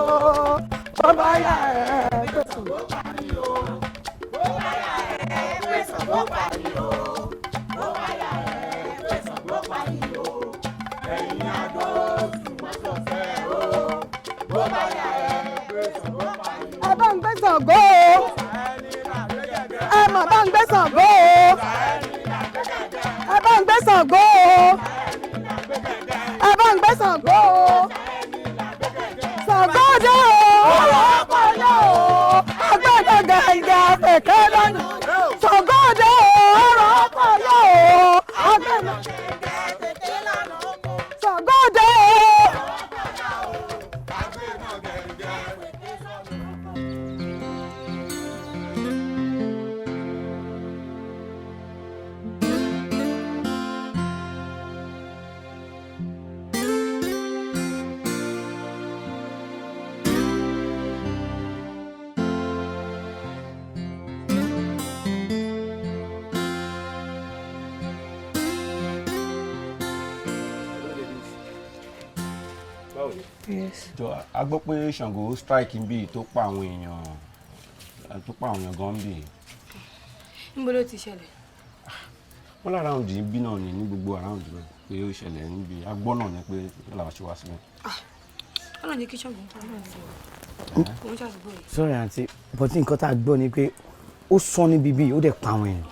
tó bá yà ẹ́ pé Ṣàngó parí o. Tó bá yà ẹ́ pé Ṣàngó parí o. Tó bá yà ẹ́ pé Ṣàngó parí o. Ẹ̀yin àgọ́ Ṣùgbọ́n sọ̀sẹ̀ o. Tó bá yà ẹ́ pé Ṣàngó parí o. Ẹ bá ń gbé Ṣàngó o. Ẹ mọ̀ bá ń gbé Ṣàngó o. Ẹ bá ń gbé Ṣàngó o. Ẹ bá ń gbé Ṣàngó o. Ṣàngódé o, ọ̀rọ̀ ọpọlọ o, agbẹ́dẹ gẹ̀ǹgẹ̀ àfẹ̀kẹ́ lọ́nà. Ṣàngódé o, ọ̀rọ̀ ọpọlọ o, agbẹ́dẹ gẹ̀ǹgẹ̀ àfẹ̀kẹ́ lọ́nà. Ṣàngódé o. jọ a gbọ́ pé Ṣàngó strike ń bì tó pa àwọn èèyàn gan ń bì. níbo ló ti ṣẹlẹ̀. wọ́n lára àwọn jì ń bí náà ní gbogbo around rẹ̀ pé ó ṣẹlẹ̀ níbi Agbon náà ni pé làwọn ṣe wá sílẹ̀. ọlọ́run ní kí Ṣàngó ń pa náà sí i. òun ṣàṣùgbọ́ yìí. sorry àǹtí but nǹkan tá a gbọ́ ni pé ó sọ ní bíbí ó dẹ̀ pa àwọn èèyàn.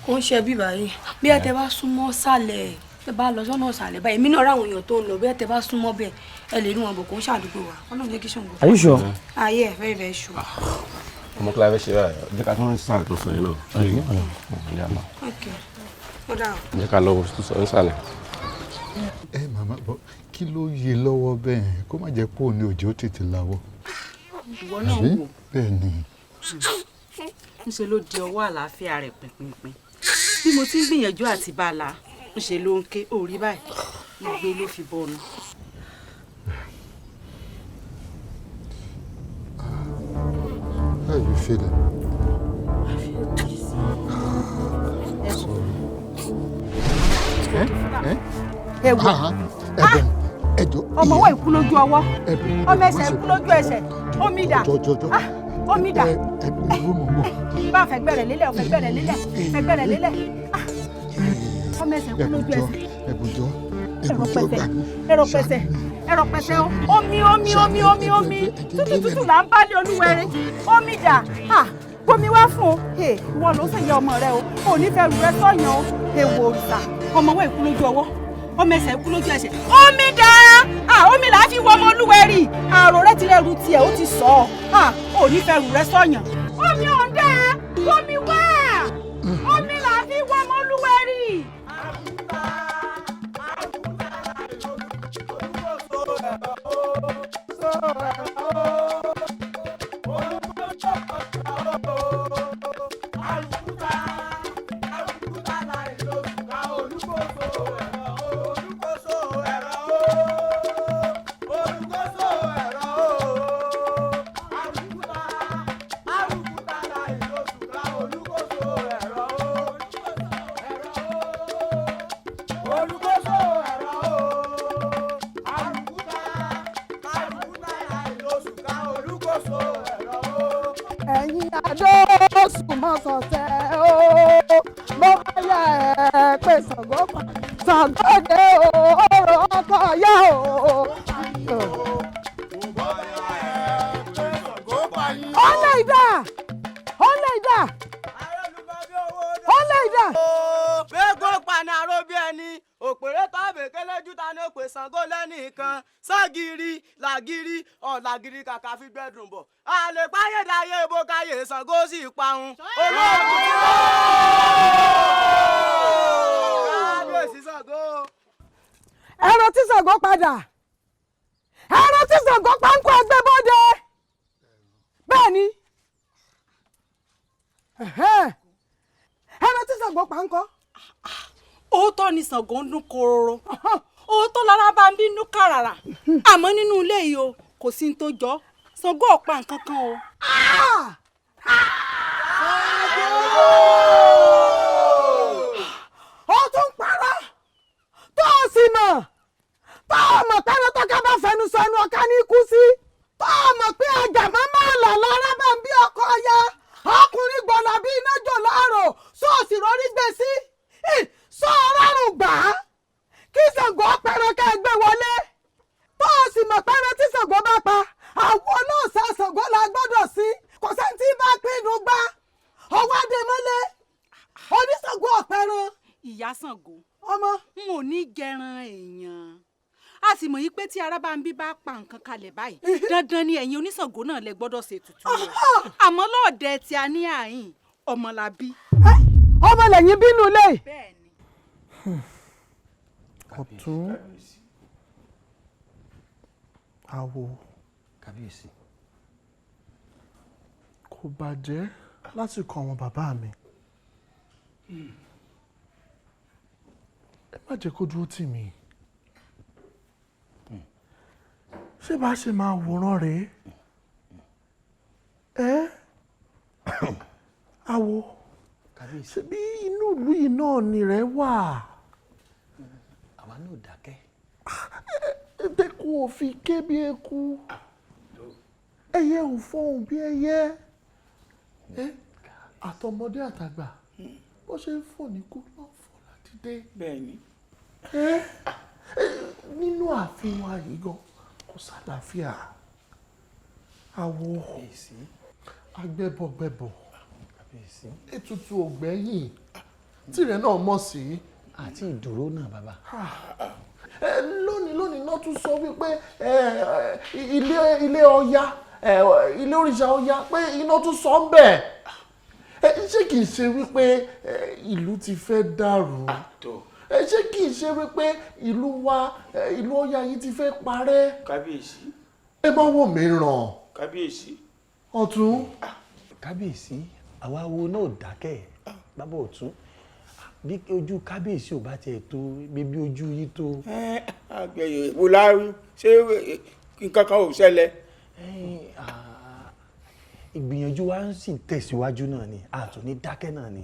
ó ń ṣe bí báyìí bí ẹ tẹ bá súnmọ́ sàlẹ̀ tẹ bá lọ sọ́nà sàlẹ̀ báyìí èmi náà ráwọn èèyàn tó ń lọ bí ẹ tẹ bá súnmọ́ bẹ́ẹ̀ ẹ lè rí wọn bọ̀ kó ń ṣàdúgbò wa ọlọ́run ní kí Ṣàngó. Are you sure? ayé very very sure. ọmọ kíláà fẹ́ ṣe báyìí jẹ́ ká tó ń sàlẹ̀ tó sọ yìí náà. jẹ́ ká lọ tó sọ ń sàlẹ̀. ẹ màmá bọ kí ló yẹ lọ́wọ́ bẹ́ẹ̀ kó má jẹ́ pé òun ni òjò tètè láwọ́. ìwọ náà wò bẹ́ẹ̀ ni. ńṣe ló di ọwọ́ àlàáfíà rẹ̀ pínpín bí mo ti ń gbìyànjú àti bá a la ńṣe ló ń ké orí báyìí gbogbo ló fi bọ́nu. How are you feeling? I feel dizzy. ọmọ ọwọ́ ìkú lójú ọwọ́ ọmọ ẹsẹ̀ ìkú lójú ẹsẹ̀ omi dà omi dà bá fẹ̀gbẹ̀rẹ̀ lélẹ̀ fẹ̀gbẹ̀rẹ̀ lélẹ̀ fẹ̀gbẹ̀rẹ̀ lélẹ̀ ọmọ ẹsẹ̀ ìkú lójú ẹsẹ̀ ẹrọ pẹsẹ omi tútù là ń bá lé olúwẹrẹ omi dà gbomi wá fún wọn ló sì yẹ ọmọ rẹ o kò ní fẹ́ rú rẹ sọyàn o èèwọ̀ òrìṣà ọmọ ọwọ́ ìkú lójú ọwọ́ ọmọ ẹsẹ̀ ìkú lójú ẹsẹ̀ omi dà omi là á fi wọ ọmọ olúwẹrì àrò rẹ ti rẹrù tiẹ̀ ó ti sọ ò ní fẹ́ rú rẹ sọyàn omi ọ̀ndà omi wá omi là á fi wọ ọmọ olúwẹrì. sọ̀tẹ̀ o mo bá yà ẹ́ pé Ṣàngó pa Ṣàngó dé o ọ̀rọ̀ ọkọ̀ yá o. ọ̀lẹ́ ìdá ọ̀lẹ́ ìdá ọ̀lẹ́ ìdá. gbẹ́gbọ́ paná aróbí ẹni òpèrè tàbí kẹlẹ́jú ta ní òpè Ṣàngó lẹ́nìkan ságìrì làgìrì ọ̀làgìrì kàkà fi gbẹ́dùn bọ̀ àlè páyédáyé bó káyé Ṣàngó sì parun. olóògùn kábíyèsí Ṣàngó. ẹran tí Ṣàngó padà ẹran tí Ṣàngó pánkó ẹgbẹ́ bóde bẹ́ẹ̀ ni ẹran tí Ṣàngó pánkó. òótọ́ ni Ṣàngó ń dún kororo òótọ́ lára bá ń bínú kàràrà àmọ́ nínú ilé yìí o kò sí ní tó jọ Ṣàngó ò pa nǹkan kan o. ó tún parọ́ tó o sì mọ̀ tó o mọ̀ pé ẹran tó ká bá fẹnu sọ ẹnu ọ̀ká ní kú sí tó o mọ̀ pé àjàmọ́ máa là lára bá ń bí ọkọ ya ọkùnrin gbọ̀nà bí iná jò láàrò sóòsì rórí gbé sí sọ ọlọ́run gbà á kí Ṣàngó pẹ̀rẹ̀ ká ẹgbẹ́ wọlé tó o sì mọ̀ pẹ́rẹ́ tí Ṣàngó bá pa àwọn olóòṣà Ṣàngó la gbọ́dọ̀ sí kò sẹ́ni tí bá pinnu gbá ọwọ́ adé mọ́lẹ̀ oníṣàngó ọ̀pẹ̀rẹ̀. ìyá Ṣàngó ọmọ n ò ní gẹran èèyàn a sì mọ̀ yí pé tí ara bá ń bí bá pa nǹkan kalẹ̀ báyìí dandan ni ẹ̀yin oníṣàngó náà lẹ gbọ́dọ̀ ṣe ètùtù rẹ̀ àmọ́ lọ́ọ̀dẹ tí a ní àyìn ọmọ la bí. ọmọ lẹ́yìn bínú lé. ọ̀tún àwò kábíyèsí kò bàjẹ́ lásìkò àwọn bàbá mi ẹ má jẹ́ kó dúró tì mí ṣé bá ṣe máa wòran rèé àwò ṣe bí inú ìlú yìí náà ni rẹ̀ wà. àwa náà dákẹ́. eku ò fi ké bí eku ẹyẹ ò fọhùn bí ẹyẹ àtọmọdé àtàgbà bó ṣe ń fò ní kú náà fò láti dé. bẹ́ẹ̀ni. nínú ààfin wa yìí gan kò sálàáfíà àwọ agbẹ́bọ̀gbẹ́bọ̀ ètùtù ògbẹ́yìn tìrẹ náà mọ̀ sí. àti ìdúró náà bàbá. lónìí náà tún sọ wípé ilé Ọya ilé òrìṣà Ọya pé iná tún sọ ń bẹ̀. ṣé kìí ṣe wípé ìlú ti fẹ́ dàrú? ṣé kìí ṣe wípé ìlú Ọya yìí ti fẹ́ parẹ́? kábíyèsí. ẹ má wò mí ràn. kábíyèsí. ọ̀tún. kábíyèsí àwa wo náà dákẹ́ bàbá ọ̀tún bí ojú kábíyèsí ò bá tiẹ̀ tó bíbí ojú yìí tó. àgbẹ̀yẹ̀ wò láàrú ṣé nǹkan kan ò ṣẹlẹ̀. ìgbìyànjú wa ń sì tẹ̀síwájú náà ni àtún ní dákẹ́ náà ni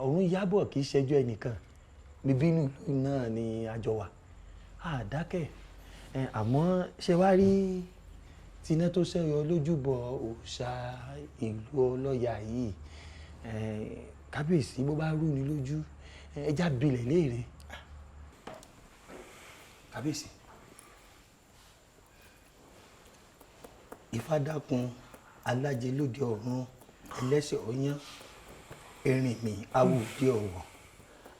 ọ̀run yábọ̀ kì í ṣẹjọ́ ẹnìkan bíbínú náà ni àjọ wa àdákẹ́ àmọ́ ṣe wá rí tiná tó ṣẹ́yọ lójúbọ òòṣà ìlú Ọlọ́ya yìí kábíyèsí bó bá rú ni lójú ẹja bilẹ̀ léèrè. kábíyèsí Ifá dákun alájẹ lóde ọ̀run ẹlẹ́sẹ̀ ọ̀yán erin mi awùdí ọ̀wọ̀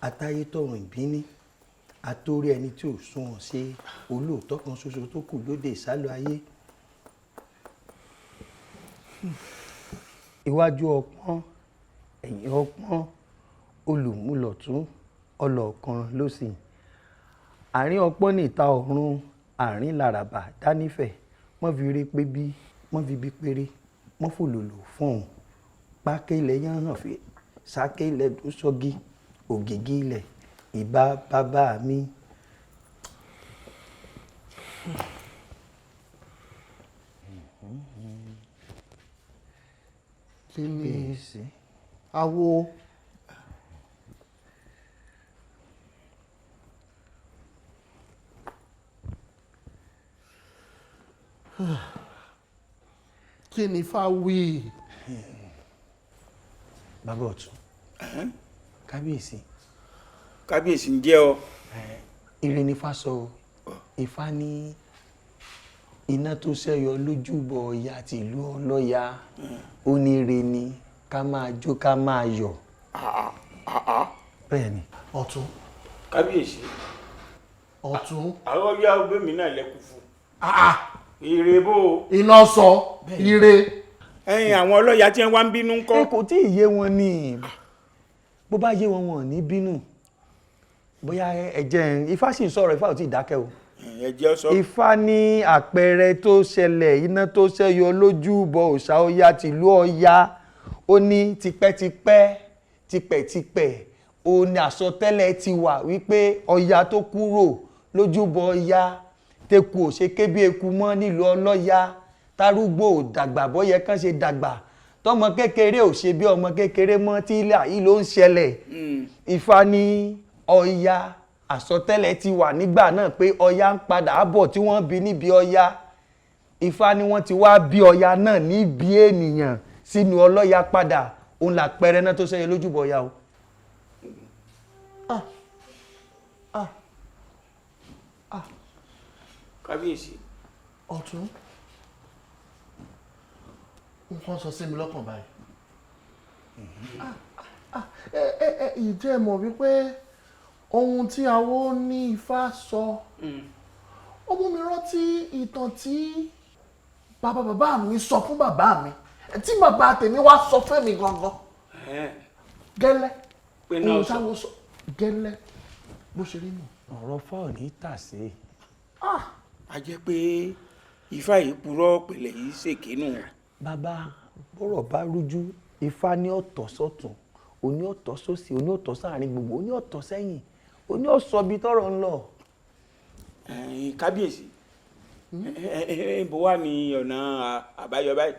atáyé tọ̀run ìbíní àtórí ẹni tí ò sunwọ̀n ṣe olóòótọ́ kan ṣoṣo tó kù lóde ìsálú ayé. iwájú ọpọ́n ẹ̀yìn ọpọ́n olùmúlọ̀tún ọlọ́ọ̀kan lósì àárín ọpọ́n ní ìta ọ̀run àárín làràbà dánífẹ̀ wọ́n fi rí pé bí wọ́n fi bí péré wọ́n fòlòlò fún òun pákẹ́ ilẹ̀ yẹn hàn fẹ́ sákẹ́ ilẹ̀ tó sọ́gi ògìgì ilẹ̀ ìbá bàbá mi. kí ni awo kí ni Ifá wí? bàbá ọ̀tún kábíyèsí. kábíyèsí ń jẹ́ ọ. ire ni Ifá sọ Ifá ní iná tó ṣẹ́yọ lójúbọ Ọya tìlú Ọlọ́ya ó ní ire ni ká máa jó ká máa yọ̀. bẹ́ẹ̀ ni. ọ̀tún. kábíyèsí. ọ̀tún. àwọn Ọya ọbẹ̀ mi náà lẹ́kùn fún. ire bó. iná sọ ire. ẹ̀yin àwọn Ọlọ́ya tí wọ́n ń bínú ń kọ́. kò tí ì yé wọn ni bó bá yé wọn wọn ò ní bínú bóyá ẹ̀jẹ̀ Ifá sì ń sọ̀rọ̀ Ifá ò tí ì dákẹ́ o. ẹ̀jẹ̀ sọ. Ifá ní àpẹẹrẹ tó ṣẹlẹ̀ iná tó ṣẹ́yọ lójúbọ òòṣà Ọya tìlú Ọya ó ní tipẹ́tipẹ́ tipẹ́tipẹ́ ó ní àsọtẹ́lẹ̀ ti wà wípé Ọya tó kúrò lójúbọ Ọya teku ò ṣe ké bí eku mọ́ nílùú Ọlọ́ya tarúgbó ò dàgbà bóyẹ kán ṣe dàgbà tọmọ kékeré ò ṣe bí ọmọ kékeré mọ́ tí ilà yìí ló ń ṣẹlẹ̀. Ifá ní Ọya àsọtẹ́lẹ̀ ti wà nígbà náà pé Ọya ń padà bọ̀ tí wọ́n bí níbi Ọya. Ifá ní wọ́n ti wá bí Ọya náà níbi ènìyàn sínú Ọlọ́ya padà òun làpẹẹrẹ náà tó ṣẹyẹ lójúbọ Ọya o. kábíyèsí. ọ̀tún nǹkan sọ sí mi lọ́kàn báyìí. ìjẹ́ mọ̀ wípé ohun tí awo ní Ifá sọ ó mú mi rántí ìtàn tí bàbá mi sọ fún bàbá mi tí bàbá tèmi wá sọ fún mi gangan gẹ́lẹ́ ohun táwọn sọ gẹ́lẹ́ bó ṣe rí nù. ọ̀rọ̀ fáwọn ní tàsé. a jẹ́ pé Ifá yìí purọ́ pẹ̀lẹ́ yìí ṣèké nù. bàbá bọ́rọ̀ bá rújú Ifá ní ọ̀tọ̀ sọ́tún oní ọ̀tọ̀ sósì oní ọ̀tọ̀ sáàrin gbogbo oní ọ̀tọ̀ sẹ́yìn oní ọ̀sọ̀ bíi tọ́rọ̀ ń lọ. kábíyèsí bó wà ní ọ̀nà àbáyọ báyìí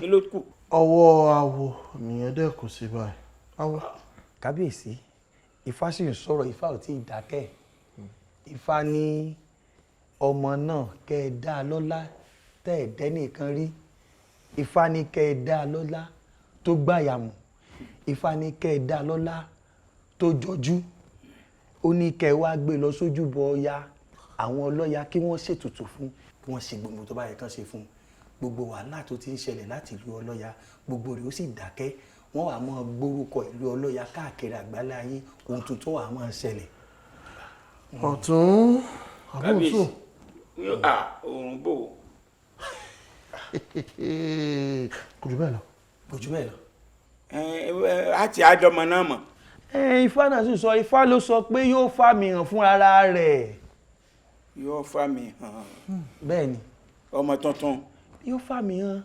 kí ló kù. ọwọ́ awo nìyẹn dẹ́ kò sí báyìí. awo. kábíyèsí Ifá sì ń sọ̀rọ̀ Ifá ò tí ì dákẹ́ Ifá ní ọmọ náà kẹ́ ẹ dá a lọ́lá tẹ́ ẹ dẹ́ nìkan rí Ifá ní kẹ́ ẹ dá a lọ́lá tó gbàyàmù Ifá ní kẹ́ ẹ dá a lọ́lá tó jọjú ó ní kẹ́ ẹ wá gbé lọ sójúbọ Ọya àwọn Ọlọ́ya kí wọ́n ṣètùtù fún kí wọ́n ṣe gbogbo tó bá yẹ kán ṣe fún gbogbo wàhálà tó ti ń ṣẹlẹ̀ láti ìlú Ọlọ́ya gbogbo rẹ̀ ó sì dákẹ́ wọ́n wà máa gbórúkọ ìlú Ọlọ́ya káàkiri àgbálá ayé ohun tuntun wà máa ṣẹlẹ̀. ọ̀tún àbúrò òun bò. kò jù bẹ́ẹ̀ lọ. kò jù bẹ́ẹ̀ lọ. àti àjọmọ náà mọ̀. Ifá náà sì sọ Ifá ló sọ pé yóò fà mí hàn fún ara rẹ̀. yóò fà mí hàn. bẹ́ẹ̀ ni. ọmọ tuntun. yóò fà mí hàn.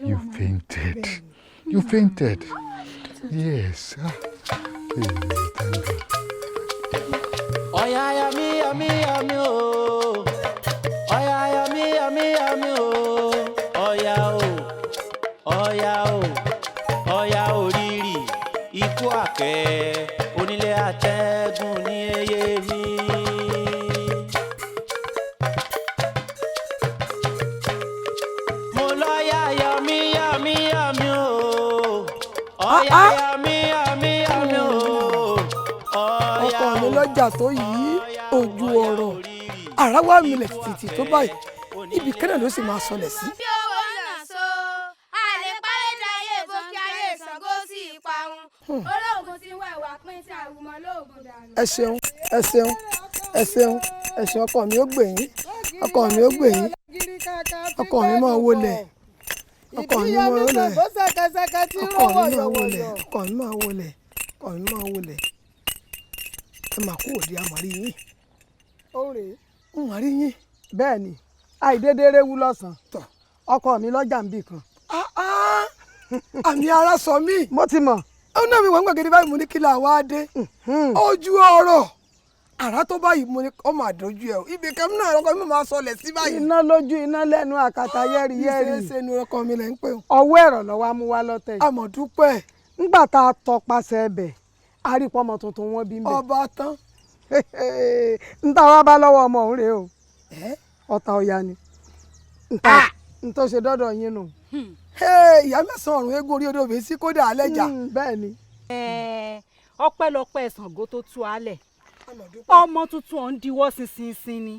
You fainted. You fainted. Yes. Thank God. Ọya yami yami yami o. Ọya yami yami yami o. Ọya o. Ọya o. Ọya orírì. Ikú àkẹ́. Onílé atẹ́gùn ní eye mi. Mo lọ́ya yami yami yami o. Ọya yami yami yami o. ọkọ mi lọ́jà tó yí ojú ọ̀rọ̀ àràwá mi lẹ̀ títí tó báyìí ibì kẹ́nà ló sì máa sọlẹ̀ sí. bí owó náà so àlè pálẹ́dà ayé ìbòkè ayé ìṣàngó sí ìparun olóògùn ti wá ìwà pín tí àrùmọ lóògùn dànù. ẹ ṣeun ẹ ṣeun ẹ ṣeun ẹ ṣeun ọkọ mi ó gbè yín ọkọ mi ó gbè yín ọkọ mi máa wọlé ọkọ mi máa wọlé ọkọ mi máa wọlé ọkọ mi máa wọlé ọkọ mi máa wọlé ẹ máa kú òde àmọ́rí yín. ó rè é. ń wá rí yín. bẹ́ẹ̀ ni àìdédé réwú lọ́sàn-án ọkọ mi lọ́jà ń bì kan. àmì ara sọ mí. mo ti mọ̀. ó náà mi wọ́n gbàgede báyìí mo ní kí la wá dé. ojú ọ̀rọ̀ àrá tó báyìí mo ní ó máa dojú ẹ o ibì kan náà ọkọ mi máa sọlẹ̀ sí báyìí. iná lójú iná lẹ́nu àkàtà yẹ́rìyẹ́rì. ìṣeéṣe ni ọkọ mi lẹ́ ń pè o. ọwọ́ ẹ̀rọ lọ́wọ́ mú wá lọ́tẹ̀ yìí. àmọ̀ dúpẹ́. ńgbà tá a tọpasẹ̀ ẹbẹ̀ a rí pọ́mọ tuntun wọn bí mbẹ́. ọba tán. ń ta wá bá lọ́wọ́ ọmọ òun rèé o ọ̀tá ọ̀yà ni n tó ṣe dọ́dọ̀ yín nù. ìyá mẹ́sàn-án ọ̀run eégún orí odò bèé sí kódà alẹ́ jà. bẹ́ẹ̀ ni. ọpẹ́lọpẹ́ Ṣàngó tó tú alẹ̀ ọmọ tuntun ọ̀hún diwọ́ sísinsin ni.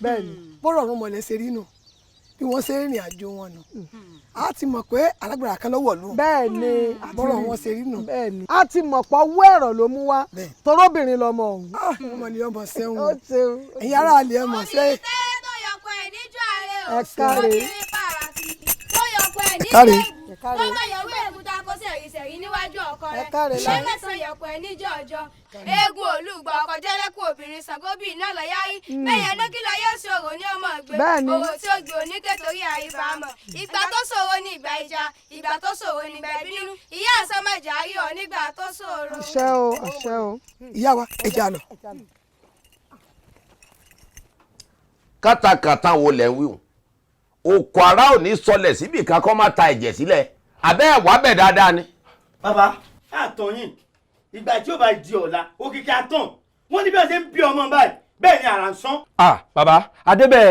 bẹ́ẹ̀ ni bọ́rọ̀ ọ̀run mọ̀lẹ́ ṣe rí nù bí wọ́n ṣe rìnrìn àjò wọn nù a ti mọ̀ pé alágbára kan lọ́wọ́ lù. bẹ́ẹ̀ ni bọ́rọ̀ wọn ṣe rí nù. bẹ́ẹ̀ ni a ti mọ̀ pọ̀ owó ẹ̀rọ ló mú wá torobìnrin lọmọ ọ̀hún. ọmọ ni ọmọ sẹ́wọ̀n ẹ̀yin ará àlè ẹ̀ mọ̀ sẹ́. ẹ káre. káre. ọmọ ìyàwó èkúta kó sẹ̀rí níwájú ọkọ rẹ̀ ṣé mẹ́sàn-án yọ̀pọ̀ ẹ̀ níjọ́ ọjọ́ eégún olùgbà ọkọ̀ jẹ́lẹ́kùn obìnrin Ṣàngóbì iná lọ́yà rí bẹ́ẹ̀ ní kí lọ́yà ṣòro ní ọmọ ìgbé òwò tí ó gbé oníkè torí àìbámọ̀ ìgbà tó ṣòro ní ìgbà ìjà ìgbà tó ṣòro ní ìgbà ìbínú ìyá àsọmọjà rí ọ nígbà tó ṣòro. àṣẹ o àṣẹ o. ìyá wa ẹ jà lọ. kátàkátà wo lẹ́ ń wí o òkò ara ò ní sọlẹ̀ síbi kan kọ́ máa ta ẹ̀jẹ̀ sílẹ̀ abẹ́ ẹ̀ wá bẹ̀ dáadáa ni. bàbá àtọyìn ìgbà tí ó bá di ọ̀la òkìkí àtàn wọ́n ní bí wọ́n ṣe ń bí ọmọ báyìí bẹ́ẹ̀ ni àrà ń sán. bàbá adébẹ̀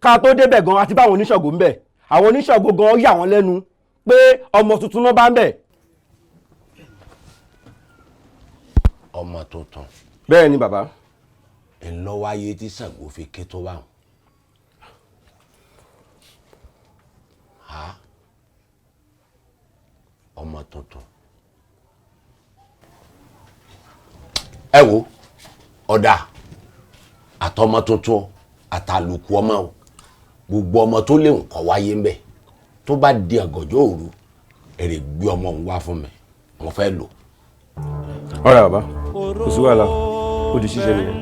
ká tó débẹ̀ gan àti báwọn oníṣègùn ń bẹ̀ àwọn oníṣègùn gan yà wọ́n lẹ́nu pé ọmọ tuntun náà bá ń bẹ̀. ọmọ tuntun. bẹ́ẹ̀ ni bàbá. ńlọ́wọ́ ayé tí Ṣàngó fi ké tó bá wọn. ọmọ tuntun ẹ wo ọ̀dà àtọmọ tuntun àtàlùkù ọmọ o gbogbo ọmọ tó léwu kọ́ wáyé ń bẹ̀ tó bá di àgọ́jọ́ òru èrè gbé ọmọ òun wá fún mi mo fẹ́ lò. ọ̀rẹ́ bàbá kò sí wàhálà ó di ṣíṣe nìyẹn.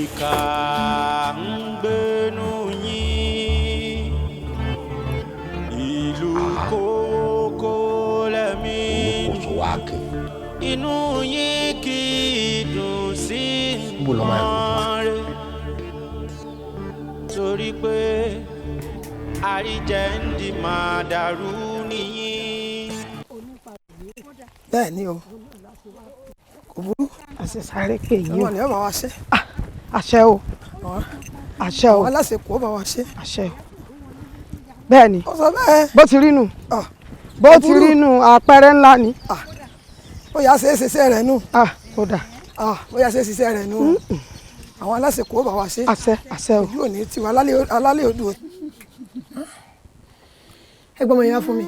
ìkà ń gbénú yín ìlú kókó lẹ́mí inú yín kì í dùn sí nǹkan rẹ̀ torí pé àríjẹ ń di máa dàrú nìyí. bẹ́ẹ̀ ni o kò burú. àṣẹ sáré pé yìí o. ọmọ ni ọmọ wa ṣe. àṣẹ o àṣẹ o. àwọn aláṣepọ̀ ọmọ wa ṣe. àṣẹ o. bẹ́ẹ̀ ni ó sọ bẹ́ẹ̀. bó ti rí nù bó ti rí nù àpẹẹrẹ ńlá ni. ó yà ṣe é ṣiṣẹ́ rẹ̀ nù. kódà. ó yà ṣe é ṣiṣẹ́ rẹ̀ nù. àwọn aláṣepọ̀ ọmọ wa ṣe. àṣẹ àṣẹ o. ojú ò ní tiwa alálẹ̀ odò. ẹgbọ́n mi yá fún mi.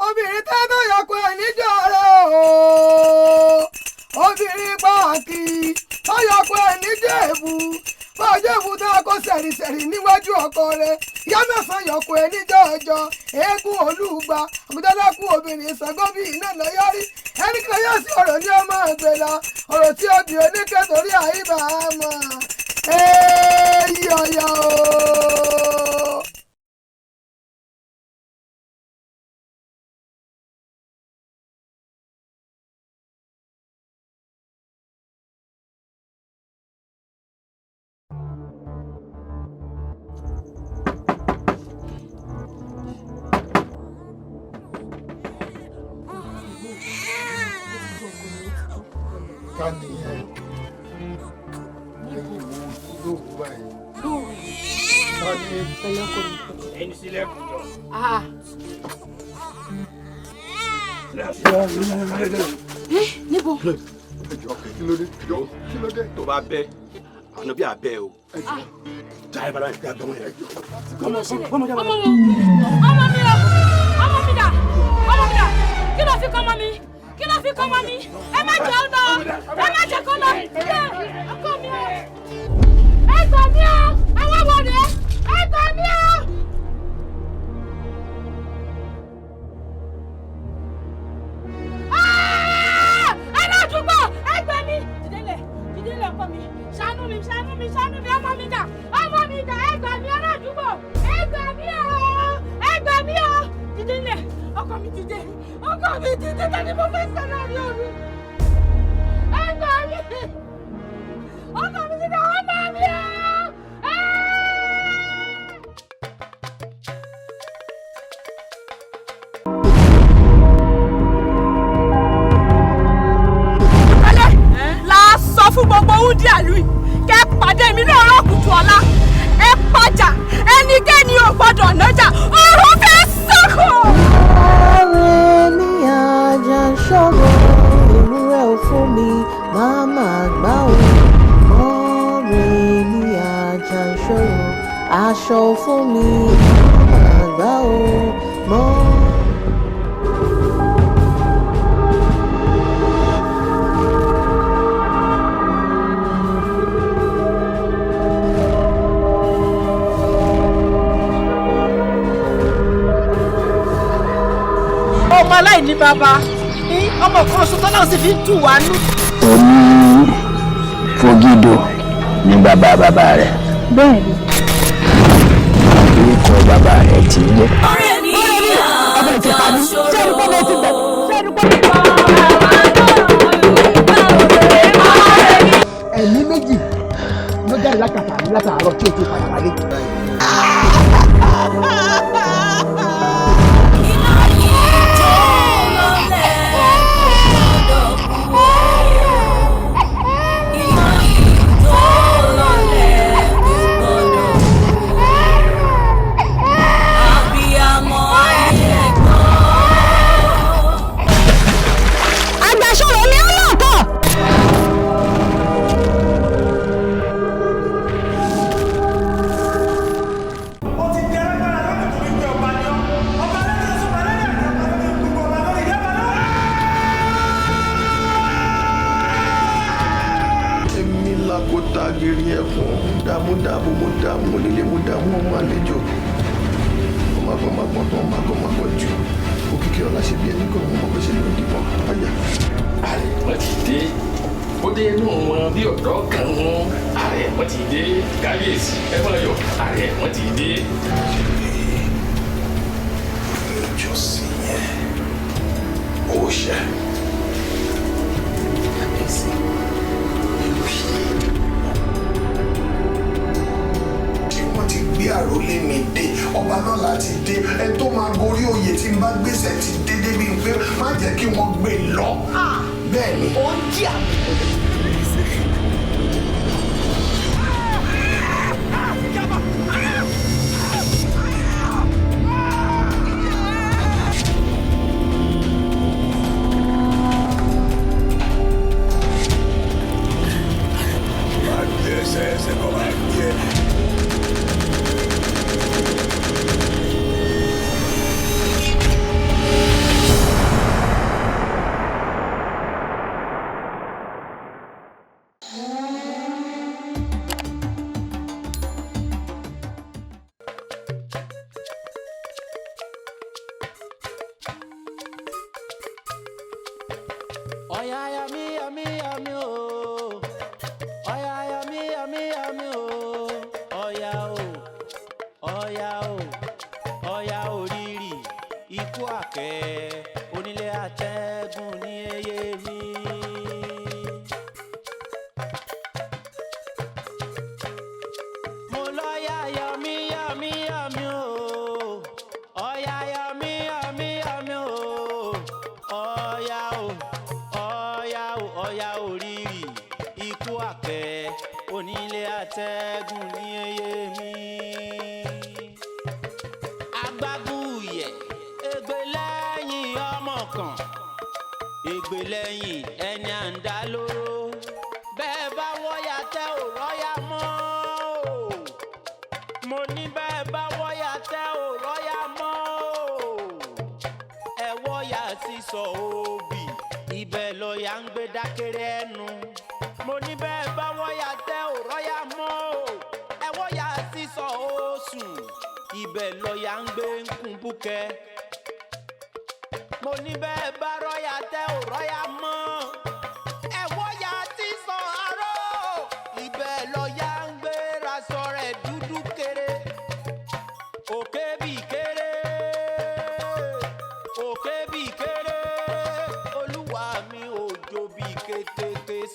obìnrin tẹ́ tó yọkọ ẹ̀ níjọ́ rẹ̀ o obìnrin pààkì tó yọkọ ẹ̀ níjọ́ èbú fọjọ́ èbú tó kó sẹ̀rìsẹ̀rì níwájú ọkọ rẹ̀ ìyá mẹ́sàn-án yọkọ ẹ̀ níjọ́ ọjọ́ eégún olúgba àgùdálẹ́kù obìnrin Ṣàngóbì iná lọ́yọ́rí ẹni kí lọ́yọ́ sí ọ̀rọ̀ ní ọmọ ìgbèlà ọ̀rọ̀ tí obì oníkẹ́ torí àyíbá mọ̀ ọ̀yà o. ẹni sílẹ̀ kù jọ. níbo. ẹjọ kí ló dé kí ló dé. tó bá bẹ àná bí abẹ o. já ẹ bá láti gbà gbọmọ yẹn jọ. ọmọ mi o ọmọ mi dà kí ló fi kọ́ ọmọ mi kí ló fi kọ́ ọmọ mi ẹ má jẹ́ ọ̀nà ẹ má jẹ́ kọ́ lọ ọkọ mi o ẹ gbà mí o àwọn wọ̀nyẹ ẹ gbà mí o. ọkọ mi ti dé tani mo fẹ́ sọ láàrin òru. Ẹ̀gbọ́n mi ọkọ mi ti dé ọmọ mi o. Fún gbogbo wúndí àlù yìí kẹ́ pàdé mi náà rọ́kùtù ọ̀la ẹ pàjà ẹnikẹ́ni ò gbọ́dọ̀ nájà ọ̀rọ̀ fẹ́ sọ́kò. ọ̀rẹ́ mi àjà ṣọ́rọ̀ ewúrẹ́ ò fún mi màmá gbá o. ọ̀rẹ́ mi àjà ṣọ́rọ̀ aṣọ ò fún mi màmá gbá o. ọmọ aláìní bàbá ọmọ kan ṣoṣo náà sì fi ń tù wá nú. Oní Fogido ni bàbá rẹ̀. Bẹ́ẹ̀ni. Orúkọ bàbá rẹ̀ ti jẹ́. ọ̀rẹ́ mi àjà ṣòro. ẹ̀mí méjì ló jáde látàárọ̀ tí o ti padà wálé.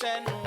sẹ́nu.